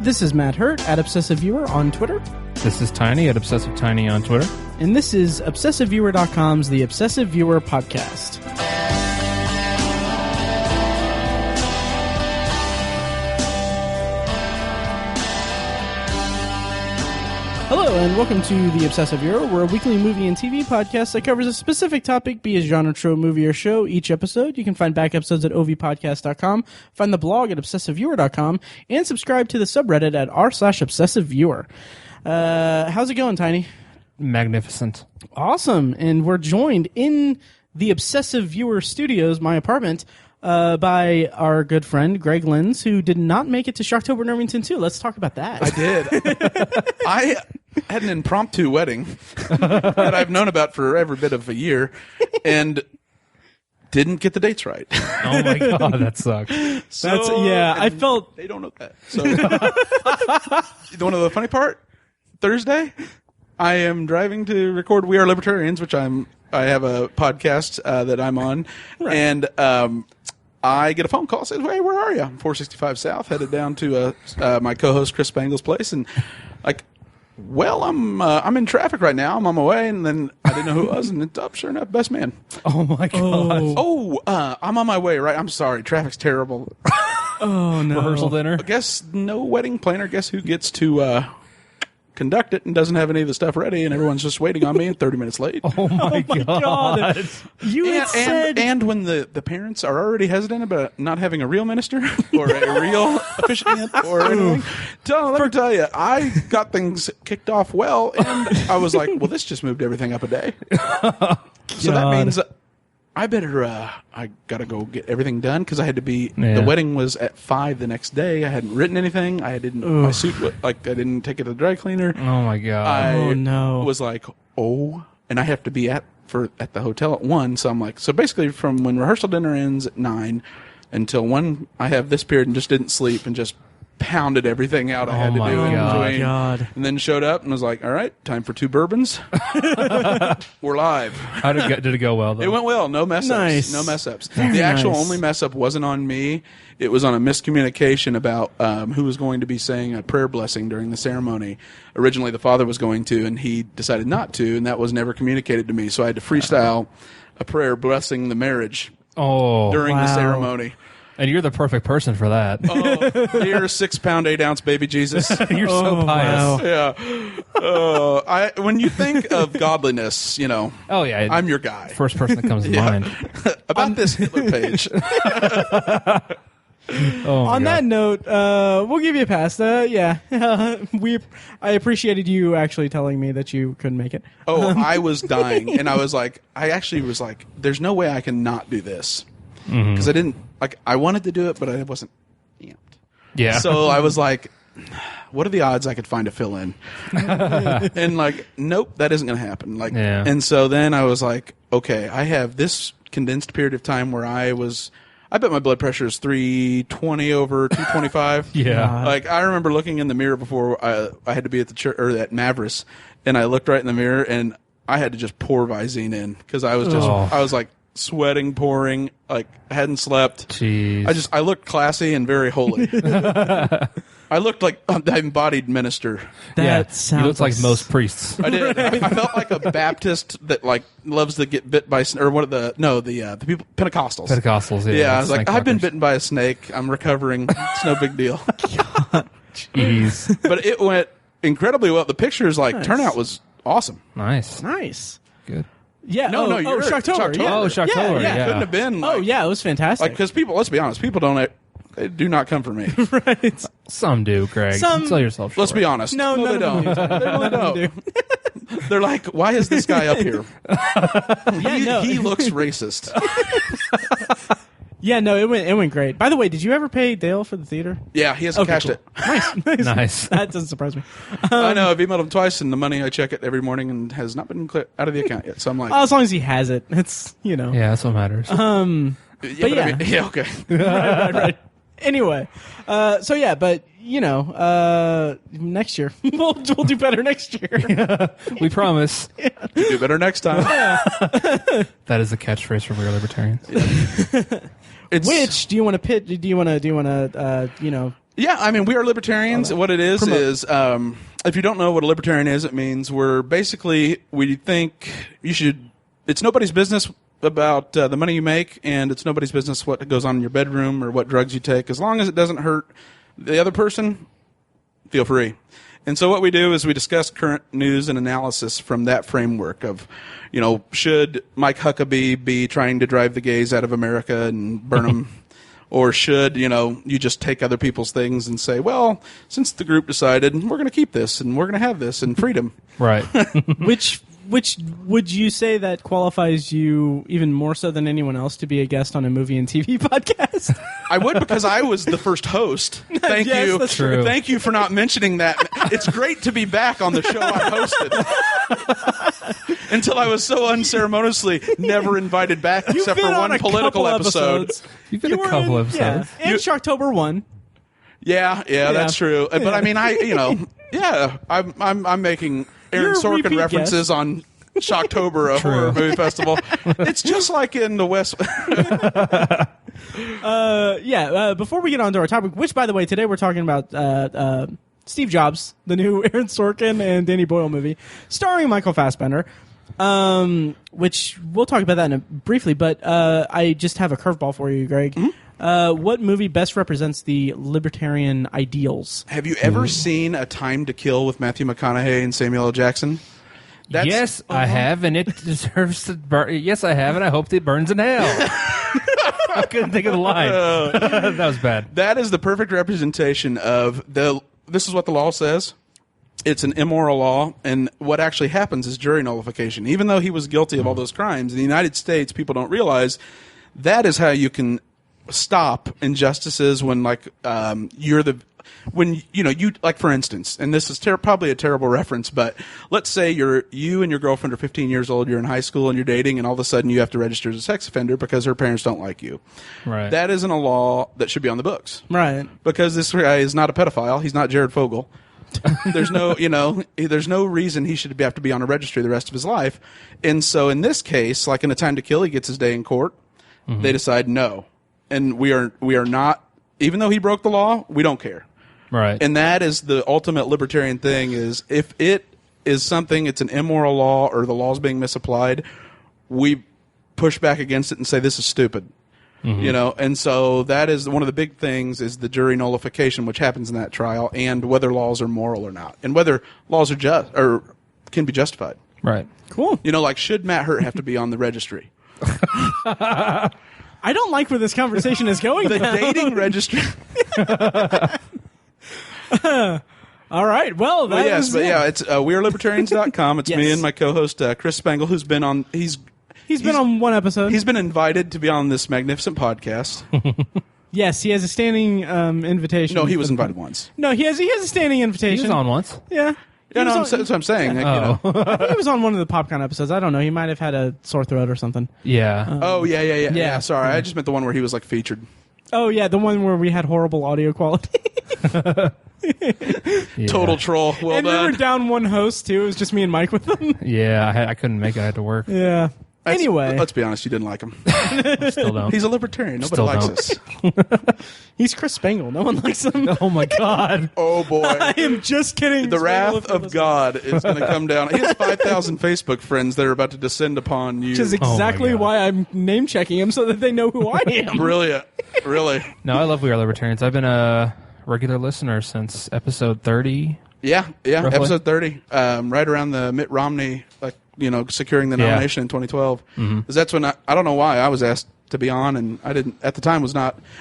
This is Matt Hurt at Obsessive Viewer on Twitter. This is Tiny at Obsessive Tiny on Twitter. And this is ObsessiveViewer.com's The Obsessive Viewer Podcast. Hello, and welcome to The Obsessive Viewer. We're a weekly movie and TV podcast that covers a specific topic, be it genre, show, movie, or show, each episode. You can find back episodes at ovpodcast.com, find the blog at obsessiveviewer.com, and subscribe to the subreddit at r/obsessiveviewer. How's it going, Tiny? Magnificent. Awesome. And we're joined in the Obsessive Viewer Studios, my apartment, by our good friend Greg Lenz, who did not make it to Shocktober in Irvington 2. Let's talk about that. I did. I had an impromptu wedding that I've known about for every bit of a year and didn't get the dates right. Oh my god, that sucks. I felt... They don't know that. So, you want to know the funny part? Thursday, I am driving to record We Are Libertarians, which I have a podcast that I'm on, right. And I get a phone call, says, "Hey, where are you?" I'm 465 South, headed down to my co-host Chris Spangle's place, and like, well, I'm in traffic right now. I'm on my way, and then I didn't know who it was, and it's up, sure enough, best man. Oh my god! I'm on my way. Right, I'm sorry, traffic's terrible. Oh no! Rehearsal dinner. I guess no wedding planner. Guess who gets to conduct it and doesn't have any of the stuff ready, and everyone's just waiting on me and 30 minutes late. Oh my god. You had said... And when the parents are already hesitant about not having a real minister or a real officiant or anything, let me tell you, I got things kicked off well, and I was like, well, this just moved everything up a day. So that means I better, I got to go get everything done because I had to be, the wedding was at 5 the next day. I hadn't written anything. I my suit, I didn't take it to the dry cleaner. Oh my god. I was like, and I have to be at the hotel at 1. So I'm like, so basically from when rehearsal dinner ends at 9 until 1, I have this period and just didn't sleep and just pounded everything out I had to do in between. And then showed up and was like, all right, time for 2 bourbons. We're live. How did it go well, though? It went well. No mess ups. Nice. No mess ups. The actual only mess up wasn't on me. It was on a miscommunication about who was going to be saying a prayer blessing during the ceremony. Originally, the father was going to, and he decided not to, and that was never communicated to me. So I had to freestyle a prayer blessing the marriage during the ceremony. And you're the perfect person for that. Oh, dear 6 pound, 8 ounce baby Jesus. You're so pious. Wow. Yeah. When you think of godliness, Oh, yeah. I'm your guy. First person that comes to mind. About this Hitler page. On that note, we'll give you a pass. I appreciated you actually telling me that you couldn't make it. I was dying. And I actually was like, there's no way I can not do this. Because I didn't, I wanted to do it, but I wasn't amped. Yeah. So I was like, what are the odds I could find a fill in? And nope, that isn't going to happen. And so then I was like, okay, I have this condensed period of time where I bet my blood pressure is 320 over 225. Yeah. I remember looking in the mirror before I had to be at the church or at Mavris, and I looked right in the mirror and I had to just pour Visine in because I was I was sweating, pouring, I hadn't slept. Jeez. I looked classy and very holy. I looked like an embodied minister. That sounds... You looked like most priests. I did. I felt like a Baptist that loves to get bit by or what the people Pentecostals. Pentecostals, yeah. Yeah, I was like, I've been bitten by a snake. I'm recovering. It's no big deal. God. Jeez. But it went incredibly well. The pictures turnout was awesome. Nice. Good. Yeah. No, you're Shocktober. Shocktober. Oh, Shocktober. Yeah. Couldn't have been. It was fantastic. Because people, let's be honest, people they do not come for me. Right. Some do, Greg. Sell yourself short. Let's be honest. No, they don't. They really don't. They're like, why is this guy up here? He looks racist. Yeah, no, it went great. By the way, did you ever pay Dale for the theater? Yeah, he hasn't cashed it. Nice. That doesn't surprise me. I know. I've emailed him twice, and the money I check it every morning and has not been clear out of the account yet. So I'm like, as long as he has it, it's Yeah, that's what matters. Okay. Right. Anyway, next year we'll do better next year. We promise. Do better next time. That is the catchphrase for We Are Libertarians. Which do you want to pit? Do you want to Yeah, I mean, we are libertarians. What it is, if you don't know what a libertarian is, it means we think you should, it's nobody's business about the money you make, and it's nobody's business what goes on in your bedroom or what drugs you take. As long as it doesn't hurt the other person, feel free. And so what we do is we discuss current news and analysis from that framework of, should Mike Huckabee be trying to drive the gays out of America and burn them? Or should, you just take other people's things and say, well, since the group decided, we're going to keep this and we're going to have this and freedom. Right. Which would you say that qualifies you even more so than anyone else to be a guest on a movie and TV podcast? I would, because I was the first host. Thank Yes, you. that's true. Thank you for not mentioning that. It's great to be back on the show I hosted. Until I was so unceremoniously never invited back except for one political episode. You've been a couple episodes. Yeah, and Shocktober 1. Yeah, that's true. But I mean, I'm making Aaron You're a Sorkin repeat references on Shocktober, a horror movie festival. It's just like in the West. Before we get on to our topic, which, by the way, today we're talking about Steve Jobs, the new Aaron Sorkin and Danny Boyle movie, starring Michael Fassbender, which we'll talk about that briefly, but I just have a curveball for you, Greg. Mm-hmm. What movie best represents the libertarian ideals? Have you ever seen A Time to Kill with Matthew McConaughey and Samuel L. Jackson? Yes, I have, and it deserves to burn. Yes, I have, and I hope it burns in hell. I couldn't think of the line. That was bad. That is the perfect representation of this is what the law says. It's an immoral law, and what actually happens is jury nullification. Even though he was guilty of all those crimes, in the United States, people don't realize that is how you can stop injustices when, for instance, and this is probably a terrible reference, but let's say you and your girlfriend are 15 years old, you're in high school and you're dating, and all of a sudden you have to register as a sex offender because her parents don't like you. Right. That isn't a law that should be on the books. Right. Because this guy is not a pedophile. He's not Jared Fogle. There's no, there's no reason he should have to be on a registry the rest of his life. And so in this case, like in A Time to Kill, he gets his day in court. Mm-hmm. They decide no. And we are not, even though he broke the law, we don't care. Right. And that is the ultimate libertarian thing, is if it is something, it's an immoral law or the law's being misapplied, we push back against it and say this is stupid. Mm-hmm. And so that is one of the big things, is the jury nullification, which happens in that trial, and whether laws are moral or not, and whether laws are just or can be justified. Right. Cool. Should Matt Hurt have to be on the registry? I don't like where this conversation is going. The dating registry. All right. Well, it's wearelibertarians.com. It's me and my co-host Chris Spangle, who's been on. He's been on one episode. He's been invited to be on this magnificent podcast. Yes, he has a standing invitation. No, he was invited once. No, he has a standing invitation. He was on once. Yeah. That's what I'm saying. I think he was on one of the PopCon episodes. I don't know. He might have had a sore throat or something. Yeah. Yeah. Sorry, I just meant the one where he was featured. Oh yeah, the one where we had horrible audio quality. Total troll. Well and done. we were down one host too. It was just me and Mike with them. Yeah, I couldn't make it. I had to work. Yeah. Anyway, let's be honest. You didn't like him. Still don't. He's a libertarian. Nobody likes us. He's Chris Spangle. No one likes him. Oh my God. Oh boy. I am just kidding. The wrath of God is going to come down. He has 5,000 Facebook friends that are about to descend upon you. Which is exactly why I'm name checking him, so that they know who I am. Brilliant. Really. No, I love We Are Libertarians. I've been a regular listener since episode 30. Yeah. Roughly. Episode 30. Right around the Mitt Romney, securing the nomination in 2012. Mm-hmm. 'Cause that's when I don't know why I was asked to be on, and I didn't at the time.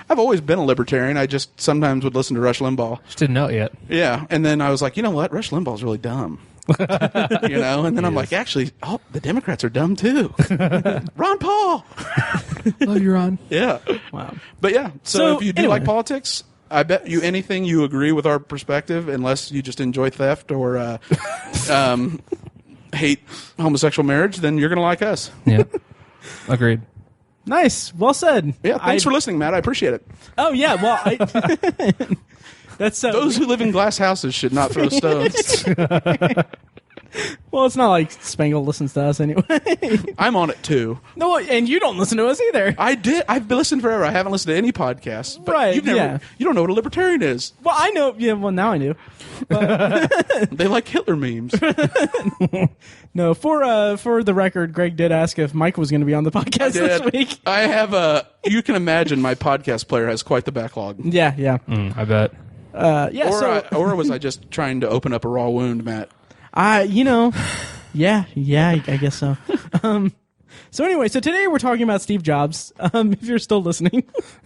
I've always been a libertarian. I just sometimes would listen to Rush Limbaugh. Just didn't know it yet. Yeah, and then I was like, you know what, Rush Limbaugh's really dumb. And then I'm like, actually, the Democrats are dumb too. Ron Paul. Love you, Ron. Yeah. Wow. But yeah, so if you do like politics, I bet you anything you agree with our perspective, unless you just enjoy theft or hate homosexual marriage, then you're going to like us. Yeah. Agreed. Nice. Well said. Yeah. Thanks for listening, Matt. I appreciate it. Oh yeah. Well, that's those who live in glass houses should not throw stones. Well, it's not like Spangle listens to us anyway. I'm on it too. No, and you don't listen to us either. I did. I've been listening forever. I haven't listened to any podcasts. But Right, You've never, yeah. You don't know what a libertarian is. Well, I know. Yeah, well, now I do. They like Hitler memes. No, for the record, Greg did ask if Mike was going to be on the podcast this week. I have a. You can imagine my podcast player has quite the backlog. Yeah. I bet. Yeah. Or was I just trying to open up a raw wound, Matt? Yeah, I guess so. So anyway, so today we're talking about Steve Jobs, if you're still listening.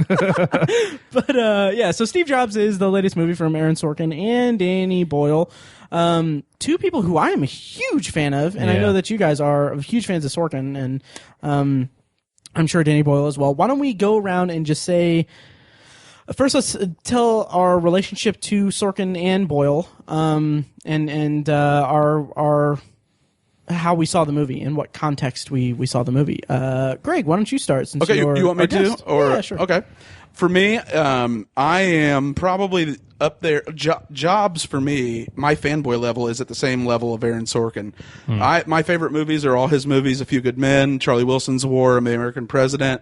But so Steve Jobs is the latest movie from Aaron Sorkin and Danny Boyle. Two people who I am a huge fan of, and I know that you guys are huge fans of Sorkin, and I'm sure Danny Boyle as well. Why don't we go around and just say... First, let's tell our relationship to Sorkin and Boyle, and our how we saw the movie, in what context we saw the movie. Greg, why don't you start? Since Okay, you want me to? Or, yeah, sure. Okay. For me, I am probably up there. Jobs for me, my fanboy level is at the same level of Aaron Sorkin. My favorite movies are all his movies: A Few Good Men, Charlie Wilson's War, American President.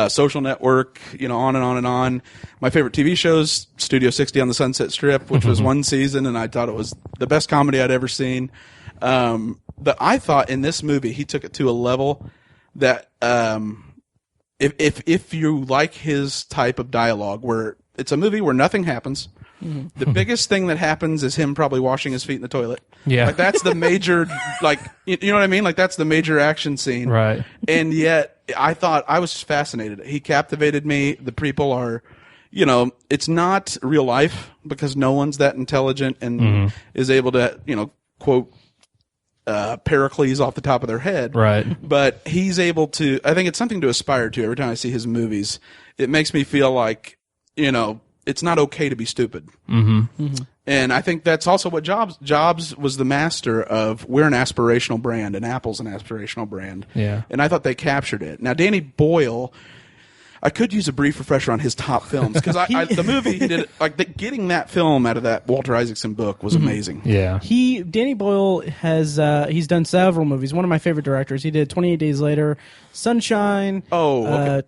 Social Network, on and on and on. My favorite TV shows, Studio 60 on the Sunset Strip, which was one season, and I thought it was the best comedy I'd ever seen. But I thought in this movie he took it to a level that if you like his type of dialogue, where it's a movie where nothing happens. The biggest thing that happens is him probably washing his feet in the toilet. Yeah. Like that's the major, you know what I mean? Like that's the major action scene. Right. And yet I thought I was fascinated. He captivated me. The people are, it's not real life because no one's that intelligent and is able to, quote, Pericles off the top of their head. Right. But he's able to, I think it's something to aspire to every time I see his movies. It makes me feel like, it's not okay to be stupid. And I think that's also what Jobs was the master of. We're an aspirational brand, and Apple's an aspirational brand. Yeah. And I thought they captured it. Now, Danny Boyle, I could use a brief refresher on his top films because the movie he did, getting that film out of that Walter Isaacson book was amazing. Yeah. Danny Boyle has he's done several movies. One of my favorite directors. He did 28 Days Later, Sunshine.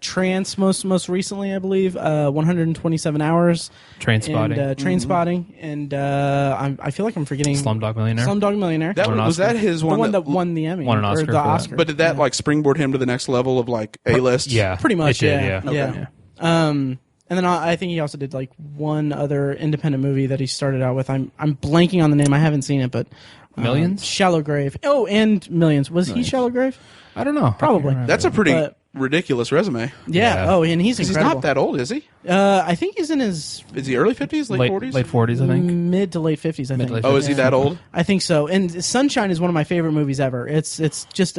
Trance most recently, I believe. 127 Hours. Trainspotting. And Trainspotting. And I feel like I'm forgetting Slumdog Millionaire. Slumdog Millionaire. Was that his one? The one that won the Emmy. Won an Oscar or the for that. Oscar. But did that springboard him to the next level of A-list? Yeah. Pretty much, It did, yeah. Okay. Yeah. And then I think he also did one other independent movie that he started out with. I'm blanking on the name. I haven't seen it, but Millions? Shallow Grave. Oh, and Millions. Was he Shallow Grave? I don't know. Probably. That's a pretty ridiculous resume. Yeah. Yeah. Oh, and he's He's incredible. not that old, is he? I think he's in his Is he early 50s, late 40s? Late 40s, I think. mid to late 50s. I think. late Oh, is he that old? I think so. And Sunshine is one of my favorite movies ever. It's just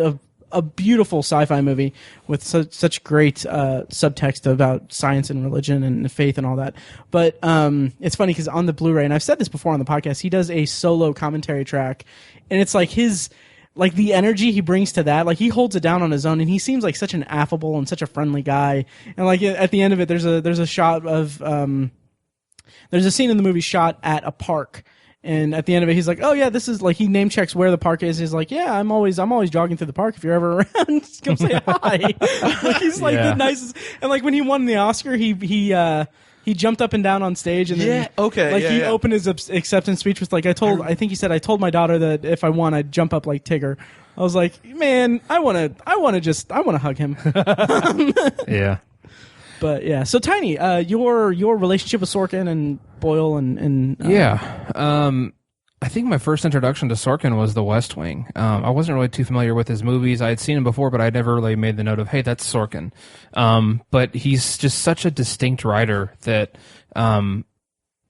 a beautiful sci-fi movie with such great subtext about science and religion and faith and all that. But it's funny because on the Blu-ray, and I've said this before on the podcast, he does a solo commentary track, and it's the energy he brings to that, he holds it down on his own, and he seems like such an affable and such a friendly guy. And at the end of it, there's a shot of there's a scene in the movie shot at a park. And at the end of it, he's like, "Oh yeah, this is he name checks where the park is." He's like, "Yeah, I'm always jogging through the park. If you're ever around, just come say hi." He's the nicest. And when he won the Oscar, he jumped up and down on stage, and then he opened his acceptance speech with I think he said, "I told my daughter that if I won, I'd jump up like Tigger." I was like, "Man, I want to hug him." Yeah. But yeah, so Tiny, your relationship with Sorkin and Boyle and I think my first introduction to Sorkin was The West Wing. I wasn't really too familiar with his movies. I had seen him before, but I never really made the note of, hey, that's Sorkin. But he's just such a distinct writer that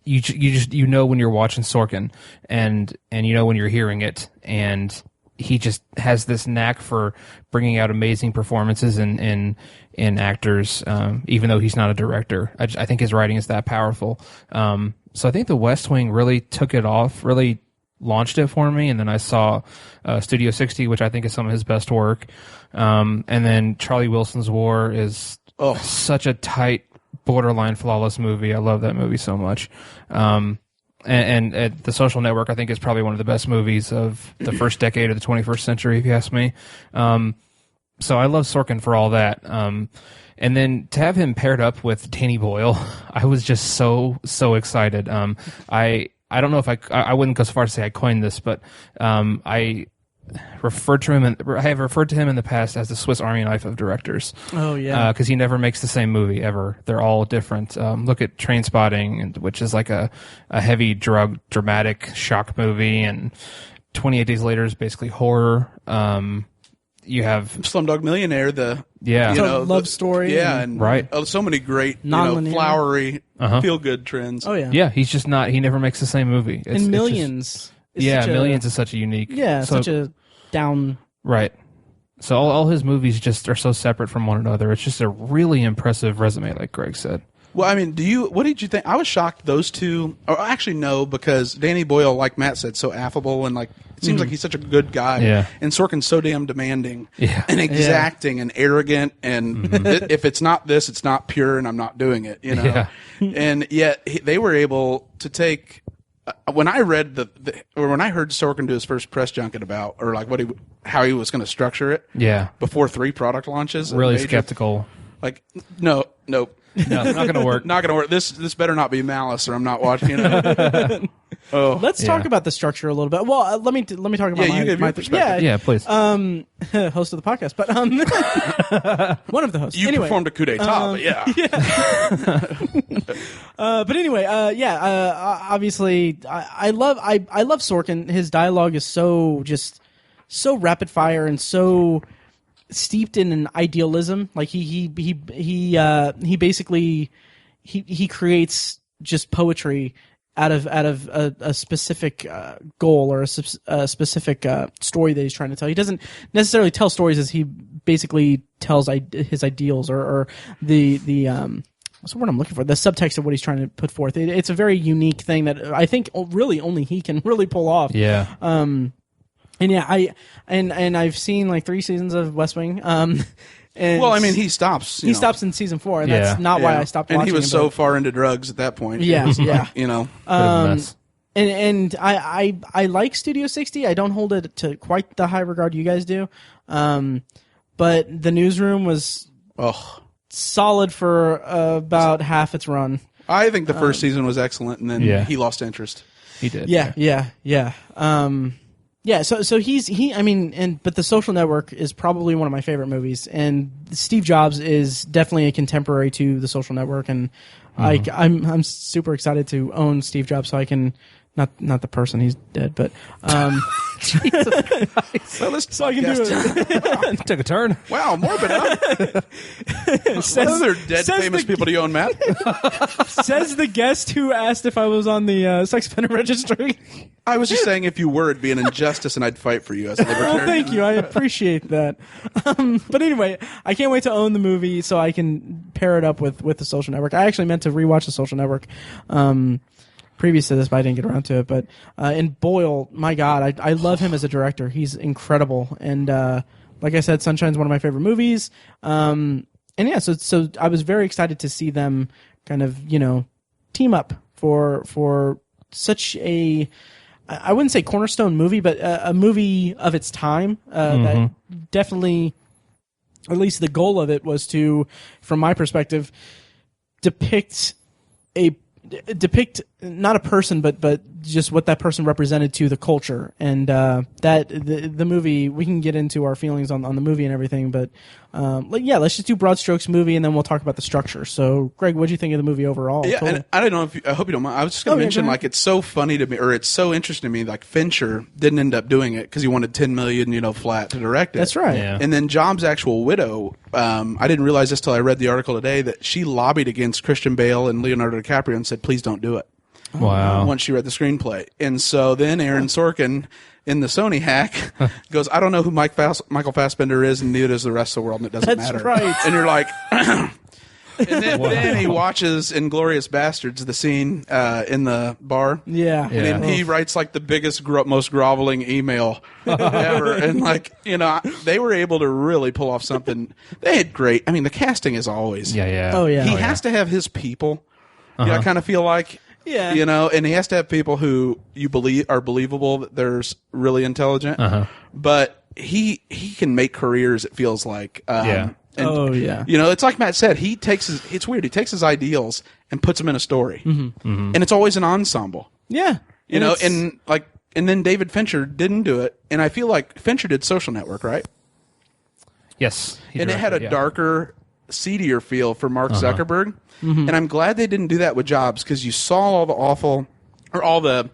you know when you're watching Sorkin, and you know when you're hearing it, and he just has this knack for bringing out amazing performances in actors, even though he's not a director. I think his writing is that powerful. So I think The West Wing really took it off, really launched it for me. And then I saw Studio 60, which I think is some of his best work. And then Charlie Wilson's War is such a tight, borderline flawless movie. I love that movie so much. And The Social Network, I think, is probably one of the best movies of the first decade of the 21st century, if you ask me. So I love Sorkin for all that. And then to have him paired up with Danny Boyle, I was just so excited. I don't know if I wouldn't go so far to say I coined this, but I have referred to him in the past as the Swiss Army knife of directors. Oh yeah, because he never makes the same movie ever. They're all different. Look at Trainspotting, which is like a heavy drug dramatic shock movie, and 28 Days Later is basically horror. You have Slumdog Millionaire, love story, and right. So many great, Non-linear. Flowery, feel good trends. Oh yeah, yeah. He's just not. He never makes the same movie. And Millions. Millions is such a unique. Yeah, such a down. Right. So all his movies just are so separate from one another. It's just a really impressive resume, like Greg said. Well, I mean, what did you think? I was shocked those two, or actually no, because Danny Boyle, like Matt said, so affable and like it seems like he's such a good guy. Yeah. And Sorkin's so damn demanding and exacting and arrogant, and if it's not this, it's not pure, and I'm not doing it. Yeah. And yet they were able to take. When I read when I heard Sorkin do his first press junket about, or like how he was going to structure it, before 3 product launches, really skeptical. Like, no, not going to work. Not going to work. This better not be Malice, or I'm not watching. Let's talk about the structure a little bit. Well, let me talk about you give your perspective. Yeah, please. Host of the podcast, but one of the hosts. You performed a coup d'état, but but anyway, obviously, I love Sorkin. His dialogue is so rapid fire and so steeped in an idealism. Like he basically creates just poetry out of a specific goal or a specific story that he's trying to tell. He doesn't necessarily tell stories as he basically tells his ideals or the what's the word I'm looking for? The subtext of what he's trying to put forth. It's a very unique thing that I think really only he can really pull off. Yeah. And I've seen like 3 seasons of West Wing. And well, I mean, he stops. He stops in season 4, and that's not why I stopped watching. And he was him, so far into drugs at that point. Yeah, yeah. And I like Studio 60. I don't hold it to quite the high regard you guys do. But The Newsroom was solid for about half its run. I think the first season was excellent, and then he lost interest. He did. Yeah. So but The Social Network is probably one of my favorite movies, and Steve Jobs is definitely a contemporary to The Social Network, and I'm super excited to own Steve Jobs so I can not the person, he's dead, but Jesus Christ. So I can do it. Took a turn. Wow, morbid, huh? What other dead famous people do you own, Matt? Says the guest who asked if I was on the sex offender registry. I was just saying if you were, it'd be an injustice, and I'd fight for you as a libertarian. Well, thank you. I appreciate that. But anyway, I can't wait to own the movie so I can pair it up with The Social Network. I actually meant to rewatch The Social Network previous to this, but I didn't get around to it. But and Boyle, my God, I love him as a director. He's incredible. And like I said, Sunshine's one of my favorite movies. And yeah, so I was very excited to see them kind of, team up for such a, I wouldn't say cornerstone movie, but a movie of its time that definitely, or at least the goal of it was to, from my perspective, depict not a person, but just what that person represented to the culture, and that the movie, we can get into our feelings on the movie and everything, but let's just do broad strokes movie, and then we'll talk about the structure. So, Greg, what do you think of the movie overall? Yeah, and I don't know if I hope you don't mind. I was just going to mention, like, it's so funny to me, or it's so interesting to me. Like, Fincher didn't end up doing it because he wanted $10 million, flat to direct it. That's right. Yeah. And then Jobs' actual widow, I didn't realize this till I read the article today, that she lobbied against Christian Bale and Leonardo DiCaprio and said, "Please don't do it." Wow. Once she read the screenplay. And so then Aaron Sorkin, in the Sony hack, goes, "I don't know who Michael Fassbender is, and neither does the rest of the world, and it doesn't matter." That's right. And you're like... And then he watches Inglourious Bastards, the scene in the bar. Yeah. And then he writes like the biggest, most groveling email ever. And like, they were able to really pull off something. They had great... I mean, the casting is always... Yeah. Oh, yeah. He has to have his people. I kind of feel like... Yeah. You know, and he has to have people who you believe are believable that they're really intelligent. But he can make careers, it feels like. Yeah. Oh, yeah. You know, it's like Matt said, it's weird. He takes his ideals and puts them in a story. And it's always an ensemble. Yeah. You know, and then David Fincher didn't do it. And I feel like Fincher did Social Network, right? Yes. And it had a darker, seedier feel for Mark Zuckerberg. And I'm glad they didn't do that with Jobs, because you saw all the awful, or all the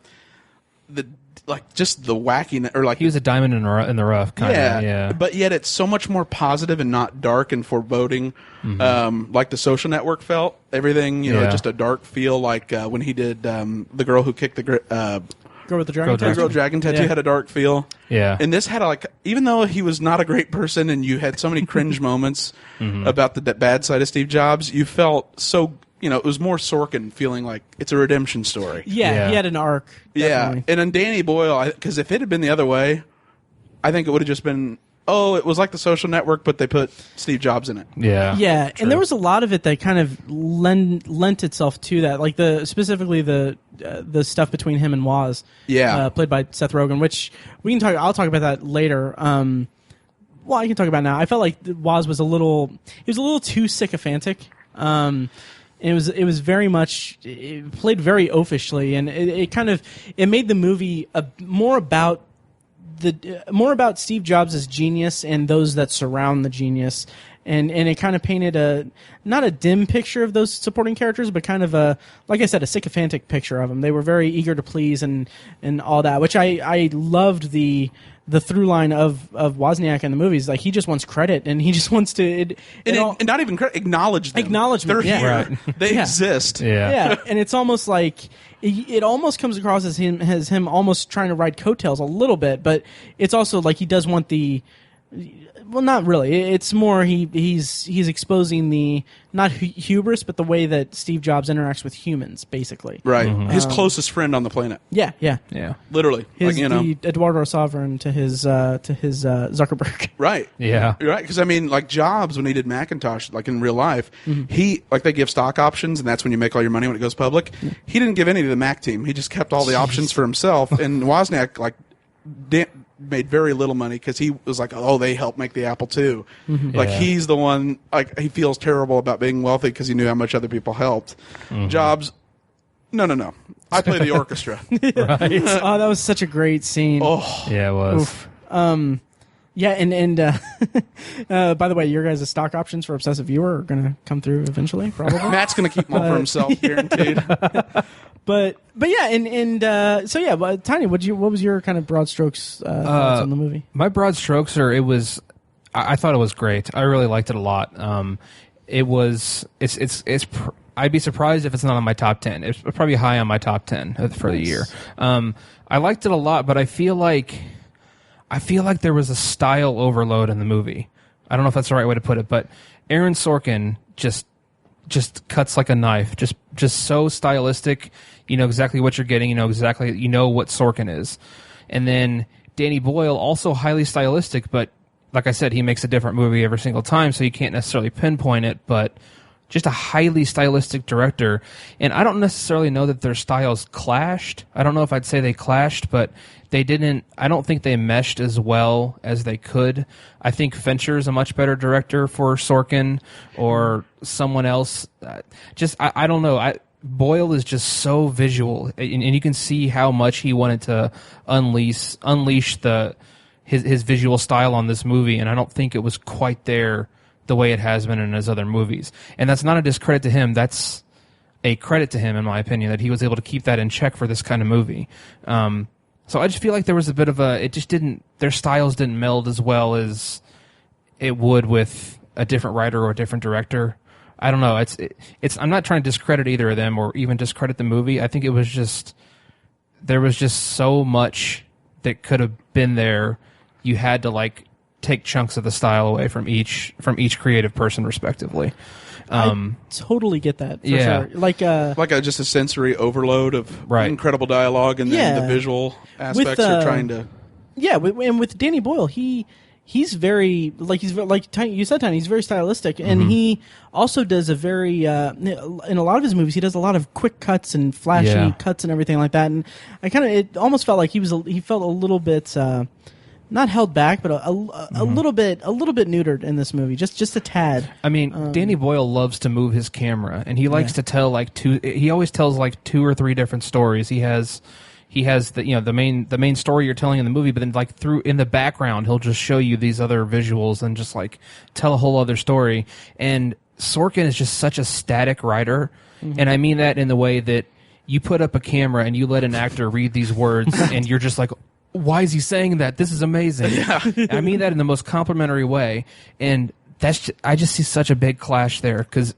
like, just the wackiness, or like, he was a diamond in the rough, kind of. Yeah. But yet it's so much more positive and not dark and foreboding, like the Social Network felt. Everything, you know, just a dark feel, like when he did the girl who kicked the Girl with the Dragon Tattoo. Girl Dragon Tattoo had a dark feel. Yeah. And this had even though he was not a great person and you had so many cringe moments about the bad side of Steve Jobs, you felt so, you know, it was more Sorkin feeling like it's a redemption story. Yeah, he had an arc. Definitely. Yeah. And then Danny Boyle, because if it had been the other way, I think it would have just been, it was like the Social Network, but they put Steve Jobs in it. Yeah. Yeah, and there was a lot of it that kind of lent itself to that, like specifically the stuff between him and Woz, played by Seth Rogen, which I'll talk about that later. Well, I can talk about it now. I felt like Woz was a little too sycophantic. And it was very much, it played very oafishly, and it made the movie more about Steve Jobs' genius and those that surround the genius, and it kind of painted not a dim picture of those supporting characters, but kind of like I said, a sycophantic picture of them. They were very eager to please and all that, which I loved the through line of Wozniak in the movies. Like, he just wants credit, and he just wants to and not even credit, acknowledge them. Acknowledgement. They're here. Right. They exist. Yeah, and it's almost like it almost comes across as him almost trying to ride coattails a little bit, but it's also like he does want the. Well, not really. It's more he's exposing the not hubris, but the way that Steve Jobs interacts with humans, basically. Right. His closest friend on the planet. Yeah. Literally. The Eduardo Sovereign to his Zuckerberg. Right. Yeah. Right. Because I mean, like Jobs, when he did Macintosh, like in real life, they give stock options, and that's when you make all your money when it goes public. He didn't give any to the Mac team. He just kept all the options for himself. And Wozniak, made very little money because he was like, they helped make the Apple II. Like, he's the one, like, he feels terrible about being wealthy because he knew how much other people helped. Jobs, no. I play the orchestra. Right. Oh, that was such a great scene. Oh. Yeah, it was. Oof. Yeah, and by the way, your guys' stock options for Obsessive Viewer are going to come through eventually, probably. Matt's going to keep them all for himself, guaranteed. But yeah, and so yeah, but Tiny, what was your kind of broad strokes thoughts on the movie? My broad strokes are I thought it was great. I really liked it a lot. I'd be surprised if it's not on my top 10. It's probably high on my top 10 for the year. I liked it a lot, but I feel like there was a style overload in the movie. I don't know if that's the right way to put it, but Aaron Sorkin just cuts like a knife. Just so stylistic. You know exactly what you're getting. You know what Sorkin is. And then Danny Boyle, also highly stylistic, but like I said, he makes a different movie every single time, so you can't necessarily pinpoint it, but just a highly stylistic director. And I don't necessarily know that their styles clashed. I don't know if I'd say they clashed, but I don't think they meshed as well as they could. I think Fincher is a much better director for Sorkin or someone else. I don't know. Boyle is just so visual, and you can see how much he wanted to unleash his visual style on this movie, and I don't think it was quite there the way it has been in his other movies. And that's not a discredit to him. That's a credit to him, in my opinion, that he was able to keep that in check for this kind of movie. So I just feel like there was a bit of their styles didn't meld as well as it would with a different writer or a different director. I don't know. I'm not trying to discredit either of them or even discredit the movie. I think there was just so much that could have been there. You had to take chunks of the style away from each creative person respectively. I totally get that. For sure. Just a sensory overload of incredible dialogue, and then the visual aspects are trying to. Yeah, and with Danny Boyle, he he's very you said, Tiny. He's very stylistic, and he also does a very in a lot of his movies. He does a lot of quick cuts and flashy cuts and everything like that. And it almost felt like he felt a little bit not held back, but a little bit neutered in this movie, just a tad. I mean, Danny Boyle loves to move his camera, and he likes to tell he always tells like 2 or 3 different stories. He has the main story you're telling in the movie, but then like in the background he'll just show you these other visuals and just like tell a whole other story. And Sorkin is just such a static writer, and I mean that in the way that you put up a camera and you let an actor read these words, and you're just like, why is he saying that? This is amazing. Yeah. I mean that in the most complimentary way, and I just see such a big clash there because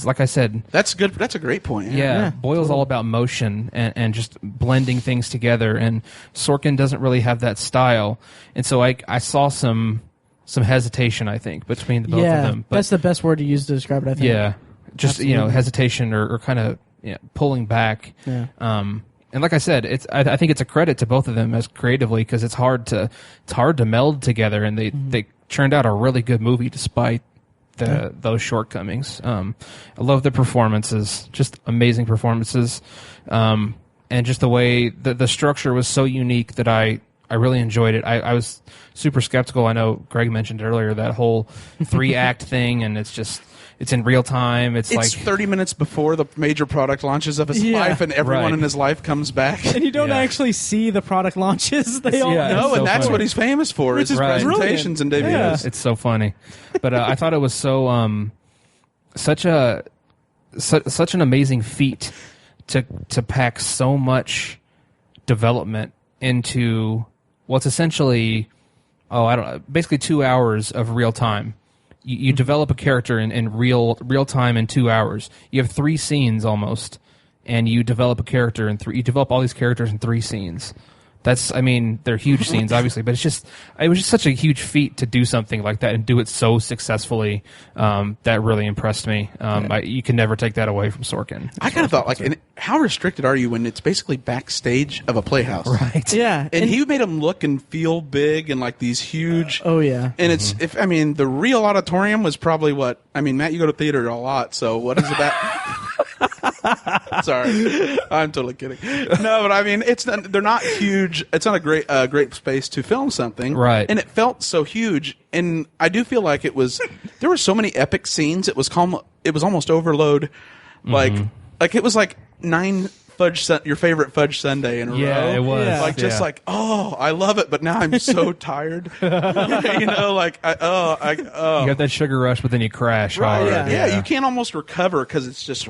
like I said, that's good. That's a great point. Yeah, Boyle's all about motion and just blending things together, and Sorkin doesn't really have that style, and so I saw some hesitation, I think, between the both of them. But that's the best word to use to describe it, I think. Yeah, just Absolutely. Hesitation or kind of pulling back. Yeah. And like I said, I think it's a credit to both of them as creatively, because it's hard to meld together, and they turned out a really good movie despite those shortcomings. I love the performances, just amazing performances, and just the way the structure was so unique that I really enjoyed it. I was super skeptical. I know Greg mentioned earlier that whole 3-act thing, and it's in real time. It's like 30 minutes before the major product launches of his life, and everyone in his life comes back. And you don't actually see the product launches. They all know, and that's what he's famous for, is his presentations and debuts. Yeah. It's so funny. But I thought it was so such an amazing feat to pack so much development into what's essentially basically 2 hours of real time. You develop a character in real time in 2 hours. You have 3 scenes almost, and you develop a character you develop all these characters in 3 scenes. They're huge scenes, obviously, but it was just such a huge feat to do something like that and do it so successfully. That really impressed me. You can never take that away from Sorkin. I kind of thought, how restricted are you when it's basically backstage of a playhouse? Right. Yeah. And he made them look and feel big and like these huge. Oh yeah. And the real auditorium was probably what? I mean, Matt, you go to theater a lot, so what is it that? Sorry, I'm totally kidding. No, but I mean, they're not huge. It's not a great space to film something, right? And it felt so huge, and I do feel like there were so many epic scenes. It was almost overload, like it was like 9 your favorite fudge sundae in a row. Yeah, it was. I love it, but now I'm so tired. You got that sugar rush, but then you crash hard. hard. Yeah, you can't almost recover because it's just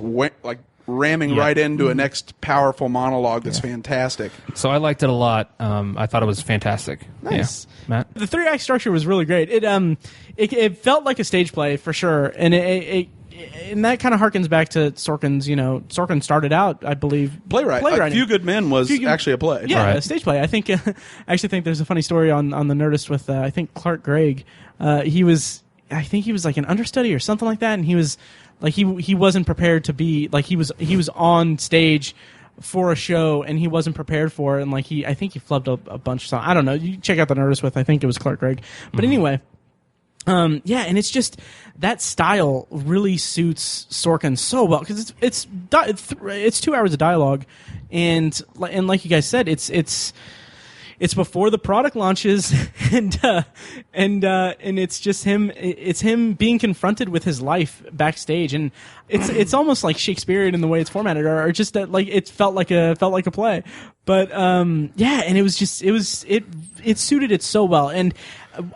ramming right into a next powerful monologue that's fantastic. So I liked it a lot. I thought it was fantastic. Nice. Yeah. Matt? The 3-act structure was really great. It felt like a stage play for sure, and and that kind of harkens back to Sorkin's. Sorkin started out, I believe, playwright. A Few Good Men was actually a play. Yeah, a stage play. I think. I actually think there's a funny story on the Nerdist with I think Clark Gregg. He was like an understudy or something like that, and he was like he wasn't prepared to be like he was on stage for a show and he wasn't prepared for it, and I think he flubbed a bunch of songs. I don't know. You check out the Nerdist with I think it was Clark Gregg, but anyway. And it's just that style really suits Sorkin so well because it's 2 hours of dialogue, and like you guys said, it's before the product launches, and it's just him. It's him being confronted with his life backstage, and it's almost like Shakespearean in the way it's formatted, or just that it felt like a play. But and it suited it so well, and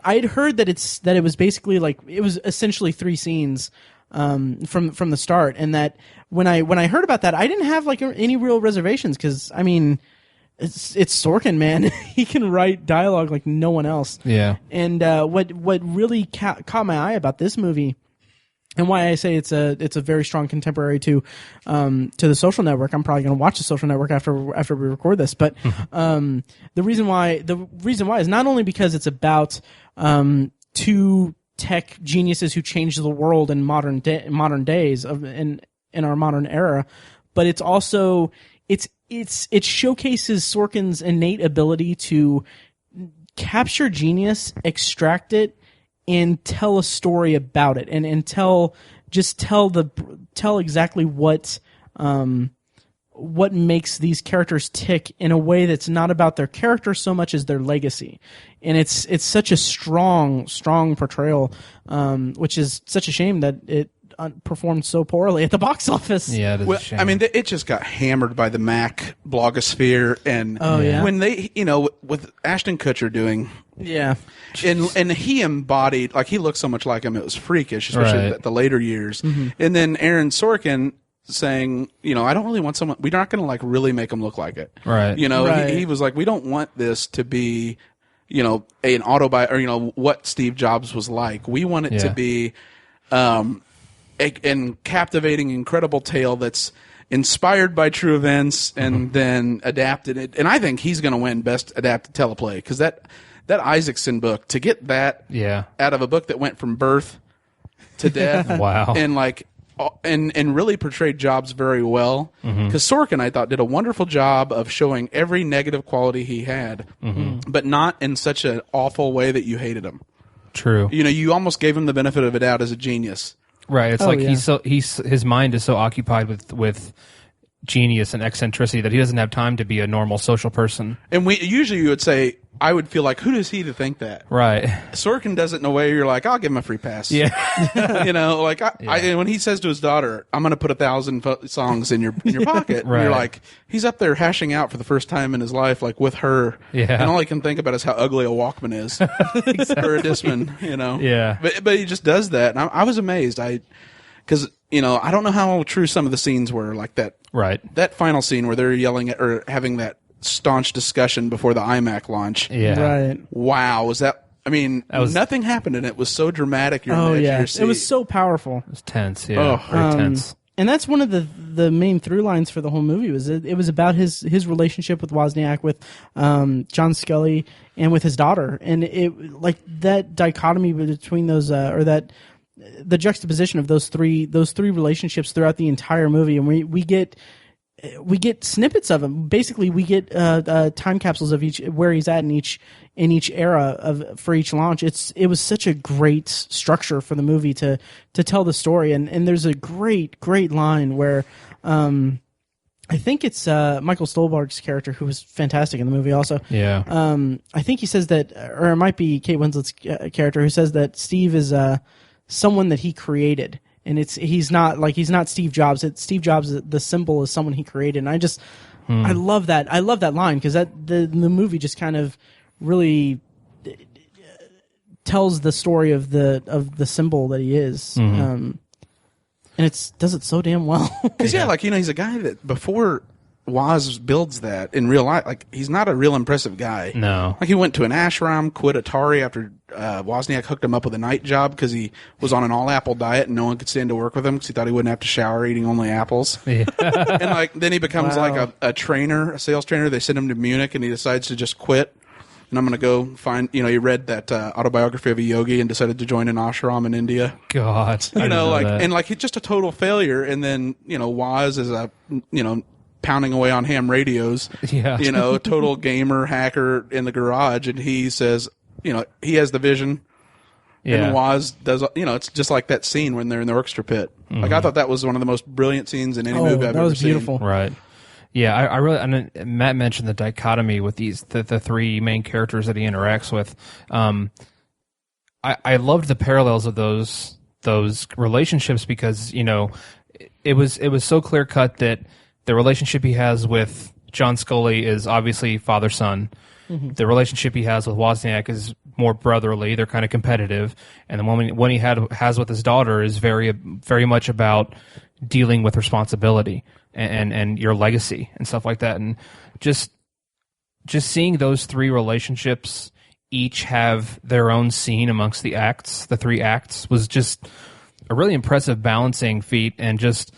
I'd heard that it was basically it was essentially 3 scenes from the start, and that when I heard about that, I didn't have any real reservations because I mean. It's Sorkin, man. He can write dialogue like no one else. Yeah. And what really caught my eye about this movie, and why I say it's a very strong contemporary to The Social Network. I'm probably going to watch The Social Network after we record this. But the reason why is not only because it's about 2 tech geniuses who changed the world in modern days in our modern era, but it's also it showcases Sorkin's innate ability to capture genius, extract it, and tell a story about it, and tell exactly what makes these characters tick in a way that's not about their character so much as their legacy. And it's such a strong portrayal, which is such a shame that it performed so poorly at the box office. Yeah, it is a shame. I mean, it just got hammered by the Mac blogosphere, and when they, with Ashton Kutcher doing, and he embodied, like, he looked so much like him, it was freakish, especially the later years. And then Aaron Sorkin saying, I don't really want someone, we're not going to like really make him look like it. Right. He was like, we don't want this to be, an autobiography, or, what Steve Jobs was like. We want it to be, a captivating, incredible tale that's inspired by true events and then adapted it. And I think he's going to win Best Adapted Teleplay, because that Isaacson book, to get that out of a book that went from birth to death, wow, and like and really portrayed Jobs very well. Because Sorkin, I thought, did a wonderful job of showing every negative quality he had, but not in such an awful way that you hated him. True. You almost gave him the benefit of a doubt as a genius. Right. It's his mind is so occupied with genius and eccentricity that he doesn't have time to be a normal social person. And you would say, I would feel like, who is he to think that? Right. Sorkin does it in a way you're like, I'll give him a free pass. Yeah. When he says to his daughter, I'm going to put 1,000 songs in your pocket, right. And you're like, he's up there hashing out for the first time in his life, like with her. Yeah. And all he can think about is how ugly a Walkman is. Exactly. Or a Discman, Yeah. But he just does that. And I was amazed. Because, I don't know how true some of the scenes were, like that. Right. That final scene where they're yelling at, or having that staunch discussion before the iMac launch. Yeah. Right. Wow. Was that, nothing happened, and it was so dramatic. It was so powerful. It was tense. Yeah. Very tense. And that's one of the main through lines for the whole movie. It was about his relationship with Wozniak, with John Scully, and with his daughter. And it, like, that dichotomy between those, the juxtaposition of those three relationships throughout the entire movie, and we get snippets of them. Basically, we get time capsules of each, where he's at in each era for each launch. It was such a great structure for the movie to tell the story, and there's a great line where I think it's Michael Stolberg's character, who was fantastic in the movie also. Yeah. I think he says that, or it might be Kate Winslet's character, who says that Steve is someone that he created. And he's not Steve Jobs. Steve Jobs, the symbol, is someone he created. And I love that. I love that line, because the movie just kind of really tells the story of the symbol that he is. And does it so damn well. Because he's a guy that before Woz builds that in real life, like, he's not a real impressive guy. No. Like, he went to an ashram, quit Atari after Wozniak hooked him up with a night job because he was on an all-apple diet and no one could stand to work with him because he thought he wouldn't have to shower eating only apples. Yeah. And then he becomes a trainer, a sales trainer. They send him to Munich and he decides to just quit. And I'm going to go find, he read that autobiography of a yogi and decided to join an ashram in India. God. He's just a total failure. And then, Woz is pounding away on ham radios, total gamer hacker in the garage, and he says, he has the vision, and Woz does, it's just like that scene when they're in the orchestra pit. Like, I thought that was one of the most brilliant scenes in any movie I've ever seen. That was beautiful. Right. Yeah, I really, and Matt mentioned the dichotomy with the three main characters that he interacts with. I loved the parallels of those relationships, because, it was so clear cut that the relationship he has with John Scully is obviously father-son. Mm-hmm. The relationship he has with Wozniak is more brotherly. They're kind of competitive. And the one he has with his daughter is very, very much about dealing with responsibility and your legacy and stuff like that. And just seeing those three relationships each have their own scene amongst the acts, the three acts, was just a really impressive balancing feat, and just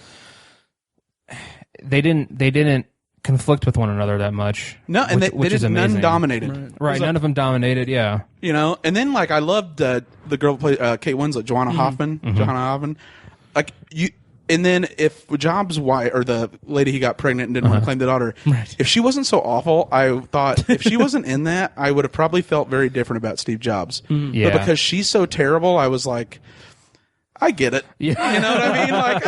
they didn't conflict with one another that much. No, and which is amazing. None dominated. Right, none of them dominated. Yeah, and then I loved the girl who played Kate Winslet, Joanna Hoffman. Mm-hmm. Joanna Hoffman. Like, And then if Jobs' wife, or the lady he got pregnant and didn't want to claim the daughter, Right. if she wasn't so awful, I thought if she wasn't in that, I would have probably felt very different about Steve Jobs. Yeah. But because she's so terrible, I was like, I get it. Yeah. You know what I mean? Like,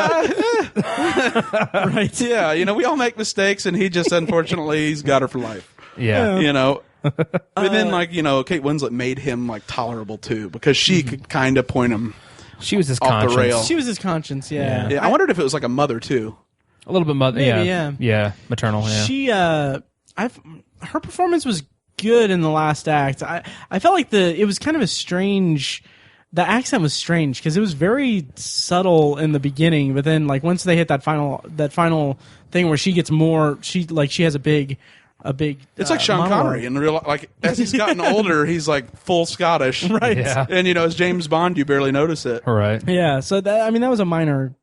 Right. yeah, you know, we all make mistakes, and he just, unfortunately, he's got her for life. Yeah. You know? But then, like, you know, Kate Winslet made him, like, tolerable, too, because she could kind of point him She was his off conscience. the rail. She was his conscience, yeah. Yeah, I wondered if it was like a mother, too. A little bit mother. Maybe, Yeah, maternal. Yeah. She, her performance was good in the last act. I felt like it was kind of a strange. The accent was strange because it was very subtle in the beginning, but then like once they hit that final thing where she gets more, she has a big. It's like Sean monologue. Connery in real life. Like, as he's gotten older, he's like full Scottish. Right. Yeah. And, you know, as James Bond, you barely notice it. Right. Yeah, so that was a minor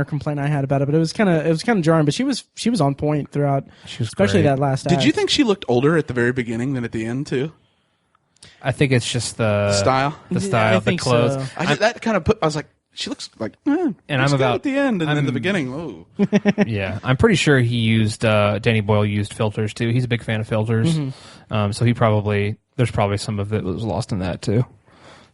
complaint I had about it, but it was kind of jarring. But she was on point throughout, She was especially great. that last act. Did you think she looked older at the very beginning than at the end, too? I think it's just the Style? the style, I the think clothes. so. That kind of I was like, she looks like, And I'm good about- at the end, and I'm- in the beginning, oh. Yeah, I'm pretty sure he used Danny Boyle used filters too. He's a big fan of filters, so there's probably some of it was lost in that too.